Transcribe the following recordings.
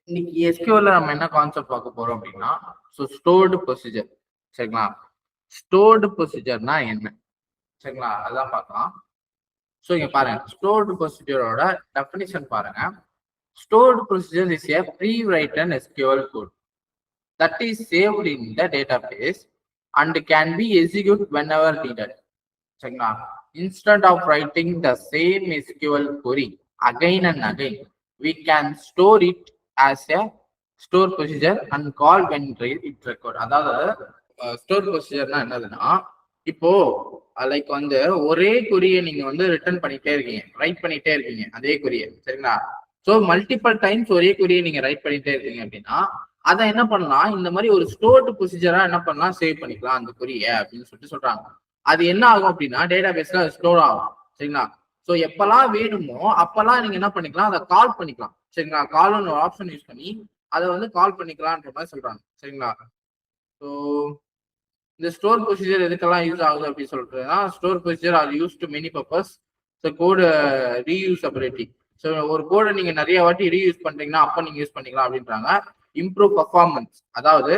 இன்னைக்கு எஸ்கியூஎல்ல நம்ம என்ன கான்செப்ட் பார்க்க போறோம் அப்படின்னா, ஸோ ஸ்டோர்டு ப்ரொசீஜர். சரிங்களா? ஸ்டோர்டு ப்ரொசீஜர்னா என்ன? சரிங்களா? அதான் பார்க்கலாம். ஸோ இங்க பாருங்க, ஸ்டோர்டு ப்ரொசீஜரோட டெஃபினிஷன் பாருங்க. Stored procedure is a pre-written SQL code that is saved in the database and can be executed whenever needed. சரிங்களா? Instead of writing the same SQL query again and again, we can store it as a store procedure and call when it required. அதாவது store ப்ரொசீஜர்னா என்னதுன்னா, இப்போ like வந்து ஒரே குறியை நீங்க வந்து return பண்ணிட்டே இருக்கீங்க, ரைட் பண்ணிட்டே இருக்கீங்க அதே குறியை. சரிங்களா? ஸோ மல்டிபிள் டைம்ஸ் ஒரே குறியை நீங்க ரைட் பண்ணிட்டே இருக்கீங்க அப்படின்னா, அதை என்ன பண்ணலாம், இந்த மாதிரி ஒரு ஸ்டோர்டு ப்ரொசீஜரா என்ன பண்ணலாம், சேவ் பண்ணிக்கலாம் அந்த குறியை அப்படின்னு சொல்லிட்டு சொல்றாங்க. அது என்ன ஆகும் அப்படின்னா, டேட்டா பேஸ்ல ஸ்டோர் ஆகும். சரிங்களா? ஸோ எப்பெல்லாம் வேணுமோ அப்பெல்லாம் நீங்க என்ன பண்ணிக்கலாம், அதை கால் பண்ணிக்கலாம். சரிங்களா? கால்னு ஒரு ஆப்ஷன் யூஸ் பண்ணி அதை வந்து கால் பண்ணிக்கலாம்ன்ற மாதிரி சொல்றாங்க. சரிங்களா? ஸோ இந்த ஸ்டோர் ப்ரொசீஜர் எதுக்கெல்லாம் யூஸ் ஆகுது அப்படின்னு சொல்றதுன்னா, store procedure are use to many purpose. So code reusability. So ஒரு கோடை நீங்க நிறைய வாட்டி ரீயூஸ் பண்றீங்கன்னா அப்போ நீங்க யூஸ் பண்ணிக்கலாம் அப்படின்றாங்க. இம்ப்ரூவ் பர்ஃபார்மன்ஸ், அதாவது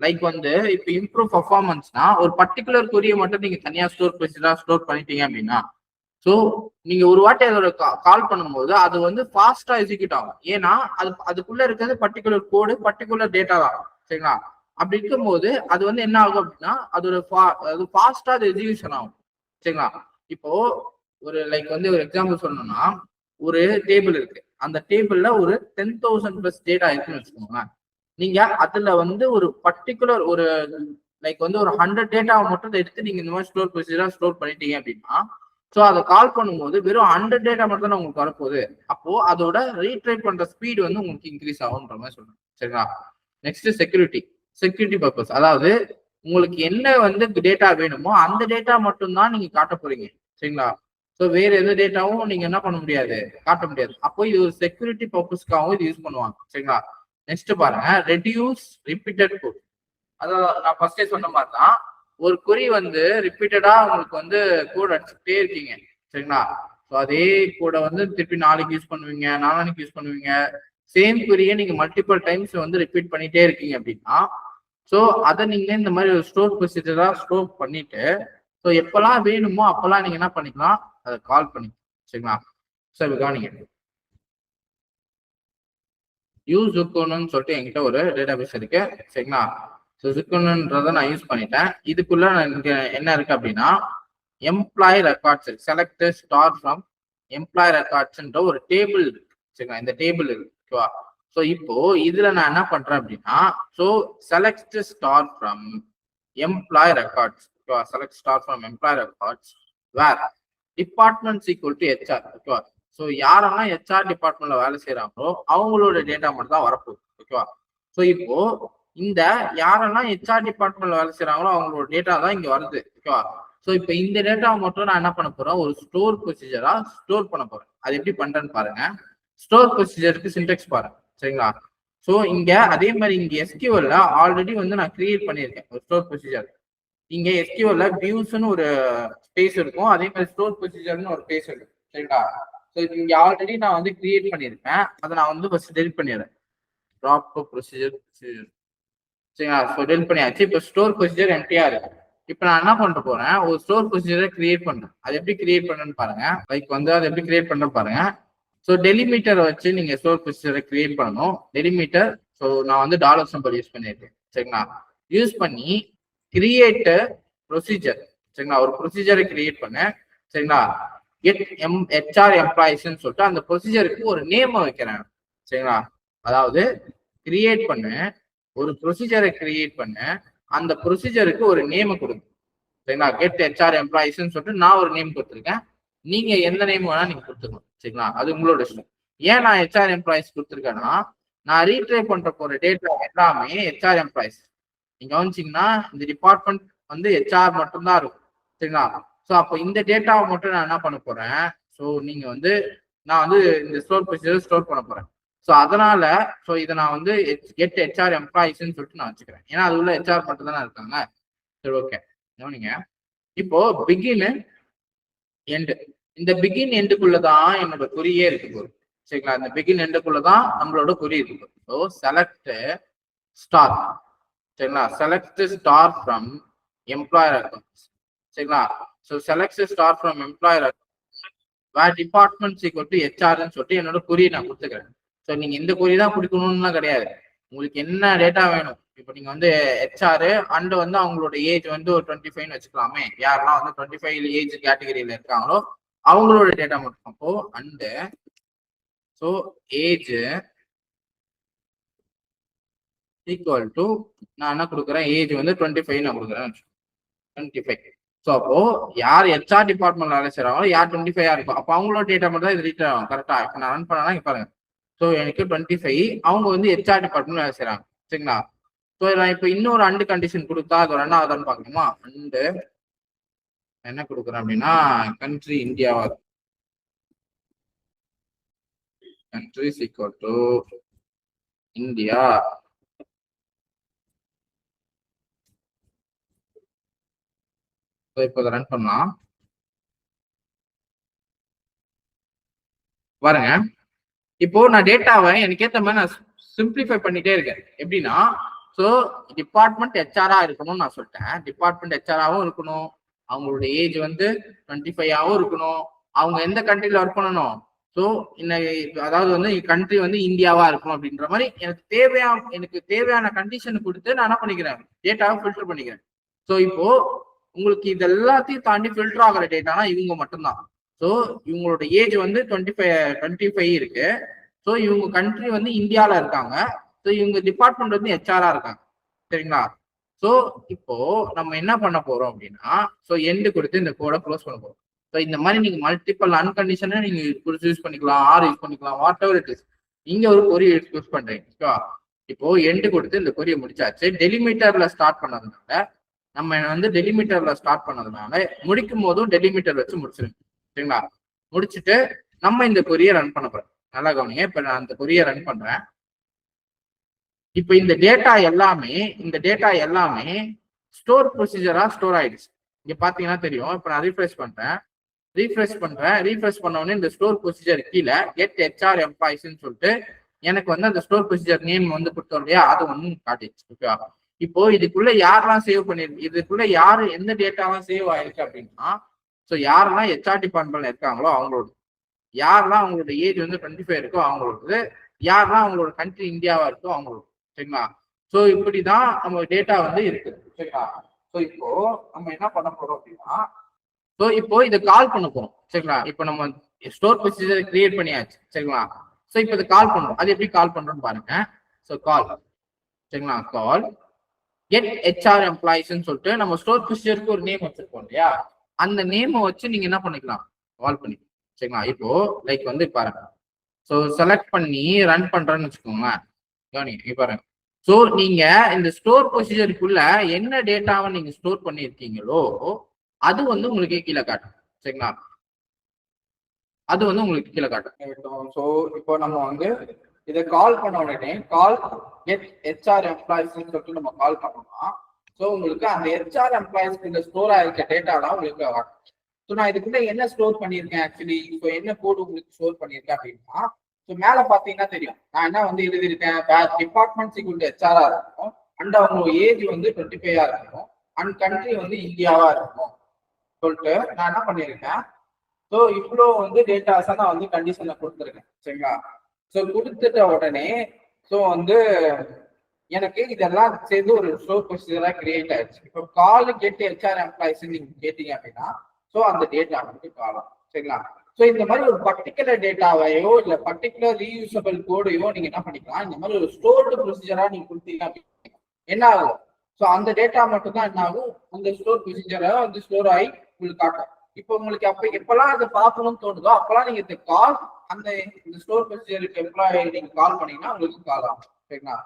லைக் வந்து இப்போ இம்ப்ரூவ் பர்ஃபார்மன்ஸ்னா ஒரு பர்டிகுலர் குறியை மட்டும் நீங்க தனியா ஸ்டோர் ப்ரொசீஜரா ஸ்டோர் பண்ணிட்டீங்க அப்படின்னா, ஸோ நீங்க ஒரு வாட்டி அதோட கால் பண்ணும்போது அது வந்து ஃபாஸ்டா எக்ஸிக்யூட் ஆகும். ஏன்னா அதுக்குள்ள இருக்கிறது பர்டிகுலர் கோடு, பர்டிகுலர் டேட்டா தான். சரிங்களா? அப்படி இருக்கும்போது அது வந்து என்ன ஆகும் அப்படின்னா, அது ஃபாஸ்டா அது எக்ஸிகியூஷன் ஆகும். சரிங்களா? இப்போ ஒரு லைக் வந்து ஒரு எக்ஸாம்பிள் சொல்லணும்னா, ஒரு டேபிள் இருக்கு. அந்த டேபிள்ல ஒரு 10,000 பிளஸ் டேட்டா இருக்குன்னு வச்சுக்கோங்களேன். நீங்க அதுல வந்து ஒரு பர்டிகுலர் ஒரு லைக் வந்து ஒரு 100 டேட்டாவை மட்டும் எடுத்து நீங்க இந்த மாதிரி ஸ்டோர் ப்ரொசீஜரா ஸ்டோர் பண்ணிட்டீங்க அப்படின்னா, ஸோ அதை கால் பண்ணும்போது வெறும் 100 டேட்டா மட்டும் தான் உங்களுக்கு வரப்போகுது. அப்போ அதோட ரீட்ரைட் பண்ற ஸ்பீடு வந்து உங்களுக்கு இன்க்ரீஸ் ஆகுன்ற மாதிரி சொல்றேன். சரிங்களா? நெக்ஸ்ட் செக்யூரிட்டி பர்பஸ், அதாவது உங்களுக்கு என்ன வந்து டேட்டா வேணுமோ அந்த டேட்டா மட்டும்தான் நீங்க காட்ட போறீங்க. சரிங்களா? ஸோ வேற எந்த டேட்டாவும் நீங்க என்ன பண்ண முடியாது, காட்ட முடியாது. அப்போ இது ஒரு செக்யூரிட்டி பர்பஸ்க்காகவும் இது யூஸ் பண்ணுவாங்க. சரிங்களா? நெக்ஸ்ட் பாருங்க, ரெடியூஸ் ரிப்பீட்டட் கோட். அதாவது நான் ஃபர்ஸ்டே சொன்ன மாதிரி தான், ஒரு குறி வந்து ரிப்பீட்டடா உங்களுக்கு வந்து கோட் அடிச்சுட்டே இருக்கீங்க. சரிங்களா? ஸோ அதே கோடை வந்து திருப்பி நாளைக்கு யூஸ் பண்ணுவீங்க, நாளானைக்கு யூஸ் பண்ணுவீங்க. சேம் குறியை நீங்க மல்டிபிள் டைம்ஸ் வந்து ரிப்பீட் பண்ணிட்டே இருக்கீங்க அப்படின்னா, ஸோ அதை நீங்க இந்த மாதிரி ஒரு ஸ்டோர் ப்ரொசீஜரா ஸ்டோர் பண்ணிட்டு, ஸோ எப்பெல்லாம் வேணுமோ அப்பெல்லாம் நீங்க என்ன பண்ணிக்கலாம், அதை கால் பண்ணிக்கலாம். சரிங்களா? ஸோ கவனிங்க, ஜுக்கோன்னு சொல்லிட்டு என்கிட்ட ஒரு டேட்டாபேஸ் இருக்கு. சரிங்களா? ஸோ ஜுக்கோன்றதை நான் யூஸ் பண்ணிட்டேன். இதுக்குள்ள என்ன இருக்கு அப்படின்னா, எம்ப்ளாயி ரெக்கார்ட்ஸ் இருக்கு. செலக்ட் ஸ்டார் ஃப்ரம் எம்ப்ளாயி ரெக்கார்ட்ஸ்ன்ற ஒரு டேபிள் இருக்கு. சரிங்களா? இந்த டேபிள் இருக்கு. ஓகேவா? ஸோ இப்போ இதுல நான் என்ன பண்றேன் அப்படின்னா, so select star from employee records. ஓகேவா? Select star from employee records where departments equal to HR. ஓகேவா? ஸோ யாரெல்லாம் ஹெச்ஆர் டிபார்ட்மெண்ட்ல வேலை செய்யறாங்களோ அவங்களோட டேட்டா மட்டும் தான் வரப்போகுது. ஓகேவா? ஸோ இப்போ இந்த யாரெல்லாம் ஹெச்ஆர் டிபார்ட்மெண்ட்ல வேலை செய்யறாங்களோ அவங்களோட டேட்டா தான் இங்க வருது. ஓகேவா? ஸோ இப்போ இந்த டேட்டாவை மட்டும் நான் என்ன பண்ண போறேன், ஒரு ஸ்டோர் ப்ரொசீஜரா ஸ்டோர் பண்ண போறேன். அது எப்படி பண்றேன்னு பாருங்க. ஸ்டோர் ப்ரொசீஜருக்கு சின்டெக்ஸ் பாருங்க. சரிங்களா? ஸோ இங்க அதே மாதிரி இங்க எஸ்கியூஎல்ல ஆல்ரெடி வந்து நான் கிரியேட் பண்ணியிருக்கேன் ஒரு ஸ்டோர் ப்ரொசீஜர். இங்க எஸ்கியூஎல்ல வியூஸ்னு ஒரு ஸ்பேஸ் இருக்கும், அதே மாதிரி ஸ்டோர் ப்ரொசீஜர்னு ஒரு ஸ்பேஸ் இருக்கும். சரிங்களா? ஸோ இங்க ஆல்ரெடி நான் வந்து கிரியேட் பண்ணியிருக்கேன். அதை நான் வந்து ஃபர்ஸ்ட் டெலிட் பண்ணிடுறேன். Drop procedure. சரிங்களா? ஸோ டெலிட் பண்ணியாச்சு. இப்போ ஸ்டோர் ப்ரொசீஜர் எம்டியா இருக்கு. இப்போ நான் என்ன பண்ண போறேன், ஒரு ஸ்டோர் ப்ரொசீஜரை கிரியேட் பண்றேன். அது எப்படி கிரியேட் பண்ணணும்னு பாருங்க. லைக் வந்து அதை எப்படி கிரியேட் பண்றேன்னு பாருங்க. ஸோ டெலிமீட்டரை வச்சு நீங்க ஸ்டோர் ப்ரொசீஜரை கிரியேட் பண்ணணும். டெலிமீட்டர், ஸோ நான் வந்து டாலர் சிம்பல் யூஸ் பண்ணியிருக்கேன். சரிங்களா? யூஸ் பண்ணி கிரியேட் ப்ரொசீஜர். சரிங்களா? ஒரு ப்ரொசீஜரை கிரியேட் பண்ண. சரிங்களா? கெட் ஹெச்ஆர் எம்ப்ளாயிஸ்ன்னு சொல்லிட்டு அந்த ப்ரொசீஜருக்கு ஒரு நேம் வைக்கிறேன். சரிங்களா? அதாவது கிரியேட் பண்ண ஒரு ப்ரொசீஜரை கிரியேட் பண்ண, அந்த ப்ரொசீஜருக்கு ஒரு நேம் கொடுங்க. சரிங்களா? கெட் ஹெச்ஆர் எம்ப்ளாயிஸ்ன்னு சொல்லிட்டு நான் ஒரு நேம் கொடுத்துருக்கேன். நீங்க எந்த நேம் வேணா நீங்க கொடுத்துக்கணும். சரிங்களா? அது உங்களோட இஷ்டம். ஏன் நான் ஹெச்ஆர் எம்ப்ளாயிஸ் கொடுத்துருக்கேன்னா, நான் ரீட்ரை பண்ற போற டேட்டா எல்லாமே ஹெச்ஆர் எம்ப்ளாயிஸ். நீங்க கவனிச்சீங்கன்னா இந்த டிபார்ட்மெண்ட் வந்து ஹெச்ஆர் மட்டும்தான் இருக்கும். சரிங்களா? ஸோ அப்போ இந்த டேட்டாவை மட்டும் நான் என்ன பண்ண போறேன், ஸோ நீங்க வந்து நான் வந்து இந்த ஸ்டோர் ப்ரொசீஜர் ஸ்டோர் பண்ண போறேன். ஸோ அதனால ஸோ இதை நான் வந்து கெட் ஹெச்ஆர் எம்ப்ளாயிஸ்ன்னு சொல்லிட்டு நான் வச்சுக்கிறேன். ஏன்னா அது உள்ள ஹெச்ஆர் மட்டும் தானே இருக்காங்க. சரி, ஓகே. கவனிங்க, இப்போ பிகின் எண்டு, இந்த பிகின் எண்டுக்குள்ளதான் என்னோட குறியே இருக்கு போகுது. சரிங்களா? இந்த பிகின் எண்டுக்குள்ளதான் நம்மளோட குறி இருக்கு. ஸோ செலக்ட் ஸ்டார், சரிங்களா? Select star from employer accounts, சரிங்களா? So select star from employer where department equal to ஹெச்ஆர்னு சொல்லிட்டு என்னோட குறியை நான் கொடுத்துக்கிறேன். ஸோ நீங்க இந்த குறி தான் கொடுக்கணும்லாம் கிடையாது. உங்களுக்கு என்ன டேட்டா வேணும், இப்போ நீங்க வந்து ஹெச்ஆர் அண்ட் வந்து அவங்களோட ஏஜ் வந்து ஒரு 25 வச்சுக்கலாமே, யாரெல்லாம் வந்து 25 ஏஜ் கேட்டகரியில இருக்காங்களோ அவங்களோட டேட்டா மட்டும். அப்போ and so age equal to நான் என்ன கொடுக்குறேன், ஏஜ் வந்து 25 நான் கொடுக்குறேன், 25. ஸோ அப்போ யார் ஹெச்ஆர் டிபார்ட்மெண்ட் வேலை செய்யறாங்களோ யார் 25 இருக்கும், அப்போ அவங்களோட டேட்டா மட்டும் தான் இது ரீட் ஆகும். கரெக்டா? இப்போ நான் ரன் பண்ணா பாருங்க. ஸோ எனக்கு 25, அவங்க வந்து ஹெச்ஆர் டிபார்ட்மெண்ட் வேலை செய்யறாங்க, சரிங்களா? ஸோ நான் இப்போ இன்னொரு அண்டு கண்டிஷன் கொடுத்தா அது ரன் ஆகுதான்னு பார்க்கணுமா? அண்டு என்ன கொடுக்குறேன் அப்படின்னா கண்ட்ரி இந்தியாவா, கண்ட்ரி ஈக்குவல் டு இந்தியா. இப்போ ரன் பண்ணலாம் பாருங்க. இப்போ நான் டேட்டாவை எனக்கு ஏற்ற மாதிரி நான் சிம்பிளிஃபை பண்ணிட்டே இருக்கேன். எப்படின்னா, ஸோ டிபார்ட்மெண்ட் ஹெச்ஆரா இருக்கணும்னு நான் சொல்லிட்டேன். டிபார்ட்மெண்ட் ஹெச்ஆராவும் இருக்கணும், அவங்களோட ஏஜ் வந்து 25ஆவும் இருக்கணும், அவங்க எந்த கண்ட்ரில ஒர்க் பண்ணணும், ஸோ அதாவது வந்து கண்ட்ரி வந்து இந்தியாவா இருக்கணும் அப்படின்ற மாதிரி எனக்கு தேவையான கண்டிஷன் கொடுத்து நான் என்ன பண்ணிக்கிறேன், டேட்டாவை ஃபில்டர் பண்ணிக்கிறேன். ஸோ இப்போ உங்களுக்கு இது எல்லாத்தையும் தாண்டி ஃபில்டர் ஆகிற டேட்டானா இவங்க மட்டும்தான். ஸோ இவங்களோட ஏஜ் வந்து 25 இருக்கு. ஸோ இவங்க கண்ட்ரி வந்து இந்தியாவில் இருக்காங்க. ஸோ இவங்க டிபார்ட்மெண்ட் வந்து ஹெச்ஆரா இருக்காங்க, சரிங்களா? ஸோ இப்போ நம்ம என்ன பண்ண போறோம் அப்படின்னா, ஸோ எண்டு கொடுத்து இந்த கோடை க்ளோஸ் பண்ண போறோம். ஸோ இந்த மாதிரி நீங்க மல்டிபிள் அன்கண்டிஷனை நீங்க யூஸ் பண்ணிக்கலாம், ஆர் யூஸ் பண்ணிக்கலாம், வாட் எவர் இட் இஸ். நீங்க ஒரு கொரி யூஸ் பண்றீங்க. இப்போ எண்டு கொடுத்து இந்த கொரியை முடிச்சாச்சு. டெலிமீட்டர்ல ஸ்டார்ட் பண்ணதுனால நம்ம வந்து டெலிமீட்டர்ல ஸ்டார்ட் பண்ணதுனால முடிக்கும் போதும் டெலிமீட்டர் வச்சு முடிச்சிருங்க, சரிங்களா? முடிச்சுட்டு நம்ம இந்த கொரியை ரன் பண்ண போறோம். நல்லா கவனிங்க. இப்ப நான் அந்த கொரியை ரன் பண்றேன். இப்ப இந்த டேட்டா எல்லாமே ஸ்டோர் ப்ரொசீஜரா ஸ்டோர் ஆயிடுச்சு. இங்க பாத்தீங்கன்னா தெரியும். இப்ப நான் ரீஃப்ரெஷ் பண்ண உடனே இந்த ஸ்டோர் ப்ரொசீஜர் கீழே கெட் ஹெச்ஆர் எம்ப்ளாய்ஸ்ன்னு சொல்லிட்டு எனக்கு வந்து அந்த ஸ்டோர் ப்ரொசீஜர் நேம் வந்து கொடுத்தோம் இல்லையா, அது வந்து காட்டிடுச்சு. ஓகேவா? இப்போ இதுக்குள்ள யாரெல்லாம் சேவ் பண்ணிருக்கு, இதுக்குள்ள யாரு எந்த டேட்டாலாம் சேவ் ஆயிருக்கு அப்படின்னா, ஸோ யாரெல்லாம் ஹெச்ஆர் டிபார்ட்மெண்ட்ல இருக்காங்களோ அவங்களோட, யாரெல்லாம் அவங்களோட ஏஜ் வந்து 25 இருக்கோ அவங்களோட, யாரெல்லாம் அவங்களோட கண்ட்ரி இந்தியாவா இருக்கோ அவங்களோட, சரிங்களா? ஸோ இப்படிதான் நம்ம டேட்டா வந்து இருக்கு, சரிங்களா? ஸோ இப்போ நம்ம என்ன பண்ண போறோம் அப்படின்னா, ஸோ இப்போ இதை கால் பண்ண போறோம், சரிங்களா? இப்போ நம்ம ஸ்டோர் ப்ரொசீஜர் கிரியேட் பண்ணியாச்சு, சரிங்களா? ஸோ இப்போ இதை கால் பண்றோம். அது எப்படி கால் பண்றோம்னு பாருங்க. ஸோ கால், சரிங்களா? கால் கெட் ஹெச்ஆர் எம்ப்ளாய்ஸ்ன்னு சொல்லிட்டு நம்ம ஸ்டோர் ப்ரொசீஜருக்கு ஒரு நேம் வச்சிருக்கோம் இல்லையா, அந்த நேமை வச்சு நீங்க என்ன பண்ணிக்கலாம், கால் பண்ணிக்கலாம், சரிங்களா? இப்போ லைக் வந்து பாருங்க. ஸோ செலக்ட் பண்ணி ரன் பண்றேன்னு வச்சுக்கோங்க. பாருங்க. ஸோ நீங்க இந்த ஸ்டோர் ப்ரொசீஜருக்குள்ள என்ன டேட்டாவை நீங்க ஸ்டோர் பண்ணியிருக்கீங்களோ அது வந்து உங்களுக்கு கீழே காட்டும், சரிங்களா? அது வந்து உங்களுக்கு கீழே காட்டும். ஸோ இப்போ நம்ம வந்து இதை கால் பண்ண உடனே கால் கெட் ஹெச்ஆர் எம்ப்ளாய்ஸ்ன்னு சொல்லிட்டு நம்ம கால் பண்ணோம்னா, ஸோ உங்களுக்கு அந்த ஹெச்ஆர் எம்ப்ளாய்ஸ்க்கு ஸ்டோர் ஆயிருக்க டேட்டா தான் உங்களுக்கு காட்டும். ஸோ நான் இதுக்குள்ள என்ன ஸ்டோர் பண்ணியிருக்கேன் ஆக்சுவலி, ஸோ என்ன கோடு உங்களுக்கு ஸ்டோர் பண்ணியிருக்கேன் அப்படின்னா, ஸோ மேல பாத்தீங்கன்னா தெரியும் நான் என்ன வந்து எழுதியிருக்கேன், டிபார்ட்மெண்ட் ஈக்குவல் ஹெச்ஆரா இருக்கும், அண்ட் அவங்க ஏஜ் வந்து 25ஆ இருக்கும், அண்ட் கண்ட்ரி வந்து இந்தியாவா இருக்கும் சொல்லிட்டு நான் என்ன பண்ணியிருக்கேன். ஸோ இவ்வளோ வந்து டேட்டாஸை நான் வந்து கண்டிஷன்ல கொடுத்துருக்கேன், சரிங்களா? ஸோ கொடுத்துட்ட உடனே ஸோ வந்து எனக்கு இதெல்லாம் சேர்ந்து ஒரு ஸ்டோர் ப்ரொசீஜரா கிரியேட் ஆயிடுச்சு. இப்போ கால் கேட்டு ஹெச்ஆர் எம்ப்ளாய்ஸ் நீங்க கேட்டீங்க அப்படின்னா ஸோ அந்த டேட்டா வந்து காலம், சரிங்களா? ஸோ இந்த மாதிரி ஒரு பர்டிகுலர் டேட்டாவையோ இல்லை பர்டிகுலர் ரீயூசபிள் கோடையோ நீங்க என்ன பண்ணிக்கலாம், இந்த மாதிரி ஒரு ஸ்டோர்டு ப்ரொசீஜரா நீங்க கொடுத்தீங்க அப்படின்னா என்ன ஆகும், ஸோ அந்த டேட்டா மட்டும் தான் என்ன ஆகும், அந்த ஸ்டோர் ப்ரொசீஜரா வந்து ஸ்டோர் ஆகி உங்களுக்கு காட்டும். இப்போ உங்களுக்கு எப்பெல்லாம் அதை பார்க்கணும்னு தோணுதோ அப்பெல்லாம் நீங்க இந்த கால் அந்த இந்த ஸ்டோர் ப்ரொசீஜருக்கு எம்ப்ளாயி நீங்க கால் பண்ணீங்கன்னா உங்களுக்கு கால் ஆகும், சரிங்களா?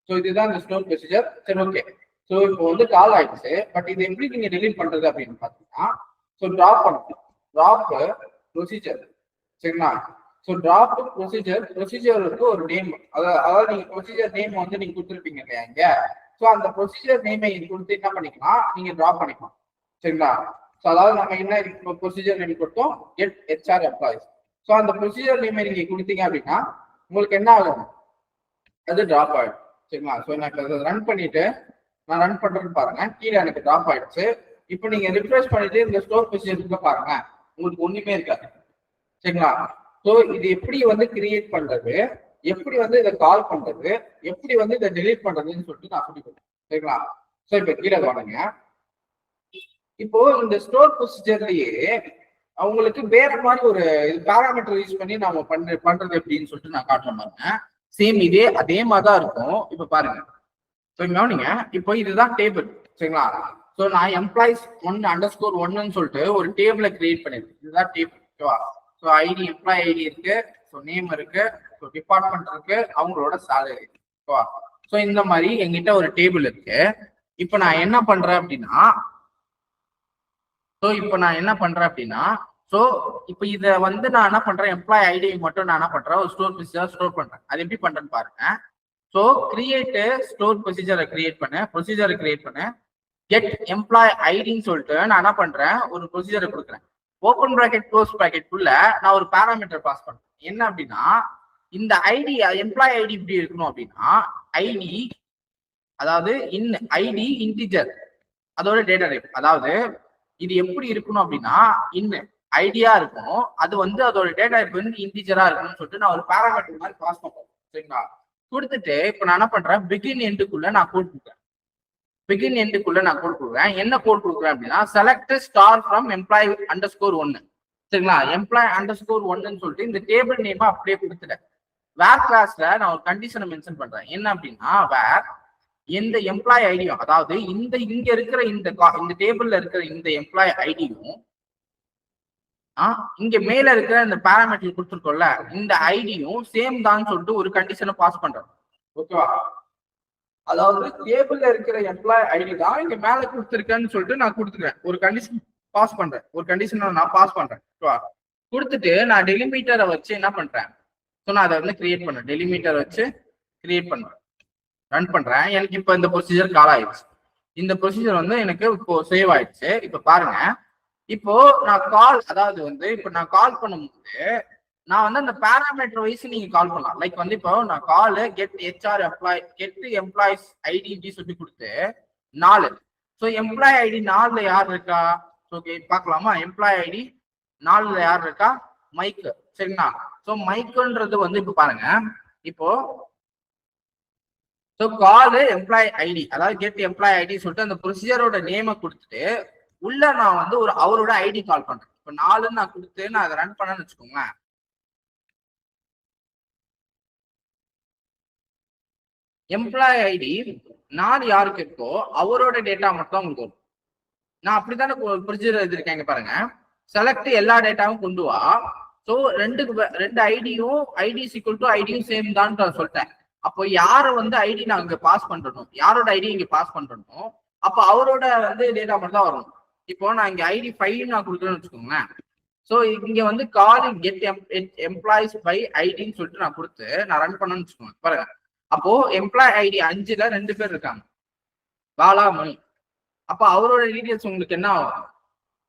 ஸோ இதுதான் இந்த ஸ்டோர் ப்ரொசீஜர். சரி, ஓகே. ஸோ இப்போ வந்து கால் ஆயிடுச்சு. பட் இது எப்படி நீங்க டெலீட் பண்றது அப்படின்னு பாத்தீங்கன்னா, ஸோ டிராப் பண்ணணும், டிராப் ப்ரொசீஜர், சரிங்களா? ஸோ டிராப் ப்ரொசீஜருக்கு ஒரு நேம், அதாவது நீங்க ப்ரொசீஜர் நேம் வந்து நீங்க கொடுத்துருப்பீங்க இல்லையா இங்க, ஸோ அந்த ப்ரொசீஜர் நேமை கொடுத்து என்ன பண்ணிக்கலாம், நீங்க டிராப் பண்ணிக்கலாம், சரிங்களா? ஸோ அதாவது நம்ம என்ன ப்ரொசீஜர் நேம் கொடுத்தோம், கெட் ஹெச்ஆர் எம்ப்ளாய்ஸ். ஸோ அந்த ப்ரொசீஜர் நேம் நீங்க கொடுத்தீங்க அப்படின்னா உங்களுக்கு என்ன ஆகும், அது டிராப் ஆயிடும். சரிங்களா? ஸோ நான் இப்போ ரன் பண்ணிட்டு நான் ரன் பண்றேன்னு பாருங்க, கீழே எனக்கு டிராப் ஆயிடுச்சு. இப்போ நீங்க ரிஃப்ரெஷ் பண்ணிட்டு இந்த ஸ்டோர் ப்ரொசீஜருக்கு பாருங்க, உங்களுக்கு ஒண்ணுமே இருக்காது. சரிங்களா? ஸோ இது எப்படி வந்து கிரியேட் பண்றது, எப்படி வந்து இதை கால் பண்றது, எப்படி வந்து இதை டெலீட் பண்றதுன்னு சொல்லிட்டு நான் சொல்லி கொடுத்தேன். சரிங்களா? ஸோ இப்போ கீழே வாங்க. இப்போ இந்த ஸ்டோர் ப்ரொசீஜர்லயே அவங்களுக்கு வேற மாதிரி ஒரு பேராமீட்டர் யூஸ் பண்ணி நாம பண்றது எப்படின்னு சொல்லிட்டு நான் காட்டுறேன் பாருங்க. சேம் அதே மாதிரிதான் இருக்கும். இப்ப பாருங்க, கவனிங்க. இப்போ இதுதான் டேபிள். சரிங்களா? ஸோ நான் எம்ப்ளாயிஸ் 1_1 சொல்லிட்டு ஒரு டேபிளை கிரியேட் பண்ணிருக்கேன். இதுதான் டேபிள். ஓகேவா? ஸோ ஐடி, எம்ப்ளாய் ஐடி இருக்கு, ஸோ நேம் இருக்கு, ஸோ டிபார்ட்மெண்ட் இருக்கு, அவங்களோட சேலரி. ஓகேவா? ஸோ இந்த மாதிரி எங்கிட்ட ஒரு டேபிள் இருக்கு. இப்போ நான் என்ன பண்றேன் அப்படின்னா, இப்போ இதை வந்து நான் என்ன பண்றேன், எம்ப்ளாய் ஐடி மட்டும் நான் என்ன பண்றேன், ஒரு ஸ்டோர் ப்ரொசீஜர் ஸ்டோர் பண்றேன். அது எப்படி பண்றேன்னு பாருங்க. ஸோ கிரியேட் ஸ்டோர் ப்ரொசீஜரை கிரியேட் பண்ண கெட் எம்ப்ளாய் ஐடின்னு சொல்லிட்டு நான் என்ன பண்றேன், ஒரு ப்ரொசீஜரை கொடுக்குறேன். ஓப்பன் பிராக்கெட் க்ளோஸ் பிராக்கெட்குள்ள நான் ஒரு பேராமீட்டர் பாஸ் பண்றேன். என்ன அப்படின்னா, இந்த ஐடி எம்ப்ளாய் ஐடி இப்படி இருக்கணும் அப்படின்னா, ஐடி அதாவது ஐடி இன்டிஜர், அதோட டேட்டா டைப். அதாவது இது எப்படி இருக்கணும் அப்படின்னா, ஐடியா இருக்கும், அது வந்து அதோட டேட்டா டைப் வந்து இன்டிஜரா இருக்கணும்னு சொல்லிட்டு நான் ஒரு பேராமீட்டர் மாதிரி பாஸ் பண்றேன். சரிங்களா? கொடுத்துட்டு இப்போ நான் என்ன பண்றேன், பிகின் எண்டுக்குள்ள நான் கோட் கொடுக்குறேன். என்ன கோட் கொடுக்குறேன் அப்படின்னா, செலக்ட் ஸ்டார் ஃப்ரம் எம்ப்ளாய் _1. சரிங்களா? எம்ப்ளாய் _1 சொல்லிட்டு இந்த டேபிள் நேம் அப்படியே கொடுத்துட்டேன். வேர் கிளாஸ்ல நான் ஒரு கண்டிஷனை மென்ஷன் பண்றேன். என்ன அப்படின்னா, வேர் எந்த எம்ப்ளாய் ஐடியும், அதாவது இங்க இருக்கிற இந்த டேபிள்ல இருக்கிற இந்த எம்ப்ளாய் ஐடியும் இங்க மேல இருக்கிற இந்த பேராமீட்டர் கொடுத்துருக்கோம்ல, இந்த ஐடியும் சேம் தான் சொல்லிட்டு ஒரு கண்டிஷனை பாஸ் பண்றேன். ஓகேவா? அதாவது டேபிள்ல இருக்கிற எம்ப்ளாய் ஐடி தான் இங்க மேல கொடுத்துருக்கேன்னு சொல்லிட்டு நான் கொடுத்துருக்கேன். ஒரு கண்டிஷன் பாஸ் பண்றேன். ஓகேவா? கொடுத்துட்டு நான் டெலிமீட்டரை வச்சு என்ன பண்றேன், ஸோ நான் அதை வந்து கிரியேட் பண்றேன். டெலிமீட்டர் வச்சு கிரியேட் பண்றேன், ரன் பண்றேன். எனக்கு இப்போ இந்த ப்ரொசீஜர் கால் ஆயிடுச்சு. இந்த ப்ரொசீஜர் வந்து எனக்கு இப்போ சேவ் ஆயிடுச்சு. இப்போ பாருங்க, இப்போ நான் கால் பண்ணும்போது நான் வந்து அந்த பேராமீட்டர் வைஸ் நீங்க கால் பண்ணலாம். லைக் வந்து இப்போ நான் கால் கெட் எம்ப்ளாயிஸ் ஐடி சொல்லி கொடுத்து 4. ஸோ எம்ப்ளாய் ஐடி 4ல யார் இருக்கா, ஓகே பார்க்கலாமா? எம்ப்ளாய் ஐடி 4ல யார் இருக்கா, மைக்கு. சரிங்களா? ஸோ மைக்குன்றது வந்து இப்போ பாருங்க, இப்போ ஸோ கால் எம்ப்ளாய் ஐடி, அதாவது கெட் எம்ப்ளாய் ஐடி சொல்லிட்டு அந்த ப்ரொசீஜரோட நேமை கொடுத்துட்டு உள்ள நான் வந்து அவரோட ஐடி கால் பண்றேன். இப்போ 4ன்னு நான் கொடுத்து நான் அதை ரன் பண்ணேன்னு வச்சுக்கோங்க. எம்ப்ளாய் ஐடி 4 யாருக்கு இருக்கோ அவரோட டேட்டா மட்டும் உங்களுக்கு வரும். நான் அப்படித்தானே ப்ரொசீஜர் எழுதிருக்கேன். பாருங்க, செலக்ட் எல்லா டேட்டாவும் கொண்டு வா. ஸோ ரெண்டு ஐடியும் சேம் தான் சொல்லிட்டேன். அப்போ யாரை வந்து ஐடி நான் இங்க பாஸ் பண்றணும், யாரோட ஐடி இங்க பாஸ் பண்றணும், அப்போ அவரோட வந்து டேட்டா மட்டும் தான் வரும். இப்போ நான் இங்க ஐடி 5 நான் கொடுக்குறேன்னு வச்சுக்கோங்களேன். ஸோ இங்க வந்து கால் கெட் எம்ப்ளாயிஸ் பை ஐடின்னு சொல்லிட்டு நான் கொடுத்து நான் ரன் பண்ணணும்னு வச்சுக்கோங்க. பாருங்க, அப்போ எம்ப்ளாய் ஐடி 5ல 2 பேர் இருக்காங்க, பாலா, மணி. அப்ப அவரோட டீடைல்ஸ் உங்களுக்கு என்ன ஆகும்,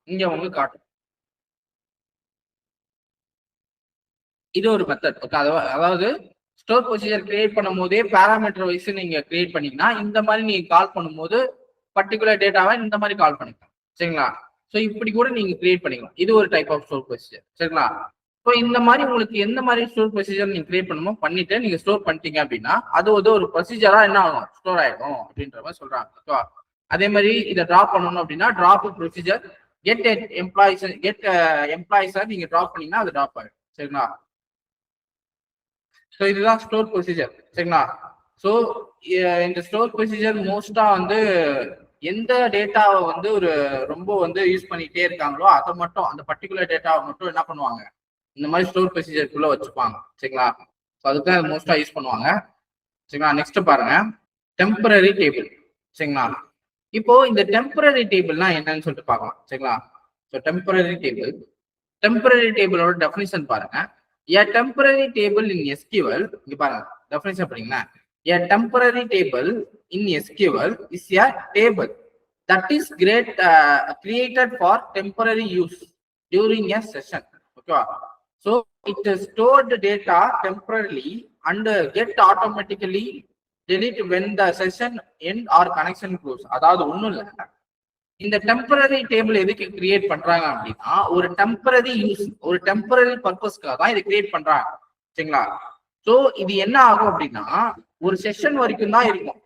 இங்க உங்களுக்கு காட்டும். இது ஒரு மெத்தட். ஓகே, அதாவது ஸ்டோர் ப்ரொசீஜர் கிரியேட் பண்ணும் போதே பேராமீட்டர் வைஸ் நீங்க கிரியேட் பண்ணீங்கன்னா இந்த மாதிரி நீங்க கால் பண்ணும்போது பர்டிகுலர் டேட்டாவை இந்த மாதிரி கால் பண்ணிக்கலாம். சரிங்களா? ஸோ இப்படி கூட நீங்க கிரியேட் பண்ணிக்கலாம். இது ஒரு டைப் ஆஃப் ஸ்டோர் ப்ரொசீஜர். சரிங்களா? ஸோ இந்த மாதிரி உங்களுக்கு எந்த மாதிரி ஸ்டோர் ப்ரொசீஜர் நீங்க கிரியேட் பண்ணுமோ பண்ணிட்டு நீங்க ஸ்டோர் பண்ணிட்டீங்க அப்படின்னா அது வந்து ஒரு ப்ரொசீஜரா என்ன ஆகும், ஸ்டோர் ஆயிடும் அப்படின்ற மாதிரி சொல்றாங்க. ஓகேவா? அதே மாதிரி இதை டிராப் பண்ணணும் அப்படின்னா டிராப் ப்ரொசீஜர் கெட் எம்ப்ளாயிஸை நீங்க டிராப் பண்ணீங்கன்னா அது டிராப் ஆயிடும். சரிங்களா? ஸோ இதுதான் ஸ்டோர் ப்ரொசீஜர். சரிங்களா? ஸோ இந்த ஸ்டோர் ப்ரொசீஜர் மோஸ்டா வந்து எந்த டேட்டாவை வந்து ஒரு ரொம்ப வந்து யூஸ் பண்ணிட்டே இருக்காங்களோ அதை மட்டும், அந்த பர்டிகுலர் டேட்டாவை மட்டும் என்ன பண்ணுவாங்க, இந்த மாதிரி ஸ்டோர் ப்ரொசீஜருக்குள்ள வச்சுப்பாங்க. சரிங்களா? ஸோ அதுக்கு தான் மோஸ்டா யூஸ் பண்ணுவாங்க. சரிங்களா? நெக்ஸ்ட் பாருங்க, டெம்பரரி டேபிள். சரிங்களா? இப்போ இந்த டெம்பரரி டேபிள்னா என்னன்னு சொல்லிட்டு பார்க்கலாம். சரிங்களா? ஸோ டெம்பரரி டேபிளோட டெஃபினிஷன் பாருங்க. A temporary table in SQL, இங்க பாருங்க definition படிங்களா. A temporary table in SQL is a table that is created for temporary use during a session. ஓகேவா? So it stored data temporarily and get automatically delete when the session end or connection close. அதாவது ஒண்ணும் இல்லை, இந்த temporary table எதுக்கு create பண்றாங்க அப்படின்னா ஒரு temporary use, ஒரு டெம்பரரி பர்பஸ்க்காக தான் இதை கிரியேட் பண்றாங்க. சரிங்களா? ஸோ இது என்ன ஆகும் அப்படின்னா ஒரு செஷன் வரைக்கும் தான் இருக்கும்.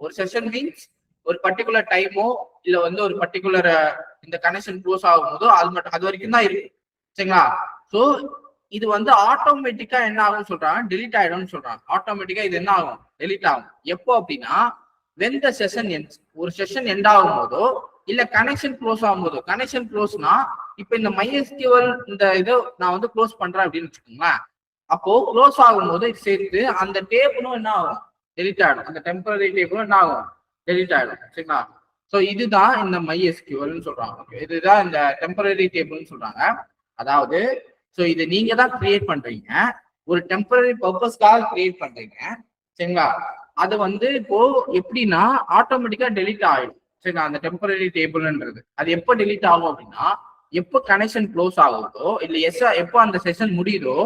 ஒரு செஷன் மீன்ஸ் ஒரு பர்டிகுலர் டைமோ இல்ல வந்து ஒரு பர்டிகுலர் இந்த கனெக்ஷன் க்ளோஸ் ஆகும் போதோ அது வரைக்கும் தான் இருக்கும். சரிங்களா? ஸோ இது வந்து ஆட்டோமேட்டிக்கா என்ன ஆகும்னு சொல்றாங்க, டெலிட் ஆயிடும்னு சொல்றாங்க. ஆட்டோமேட்டிக்கா இது என்ன ஆகும், டெலிட் ஆகும். எப்போ அப்படின்னா when the session ends, ஒரு செஷன் எண்ட் ஆகும் போதோ இல்ல கனெக்ஷன் க்ளோஸ் ஆகும் போதோ. கனெக்ஷன் க்ளோஸ்னா இப்ப இந்த MySQL இந்த இதை நான் வந்து க்ளோஸ் பண்றேன் அப்படின்னு வச்சுக்கோங்களேன். அப்போ க்ளோஸ் ஆகும் போது சேர்த்து அந்த டேபிளும் என்ன ஆகும், டெலிட் ஆயிடும். அந்த டெம்பரரி டேபிளும் என்ன ஆகும், டெலிட் ஆயிடும். சரிங்களா? ஸோ இதுதான் இந்த MySQLன்னு சொல்றாங்க. இதுதான் இந்த டெம்பரரி டேபிள்னு சொல்றாங்க. அதாவது ஸோ இது நீங்க தான் கிரியேட் பண்றீங்க, ஒரு டெம்பரரி பர்பஸ்க்காக கிரியேட் பண்றீங்க. சரிங்களா? அது வந்து இப்போ எப்படின்னா ஆட்டோமேட்டிக்கா டெலிட் ஆயிடும். சரிங்களா? அந்த டெம்பரரி டேபிள்ன்றது அது எப்போ டெலிட் ஆகும் அப்படின்னா எப்போ கனெக்ஷன் க்ளோஸ் ஆகுதோ இல்ல எப்போ அந்த செஷன் முடியுதோ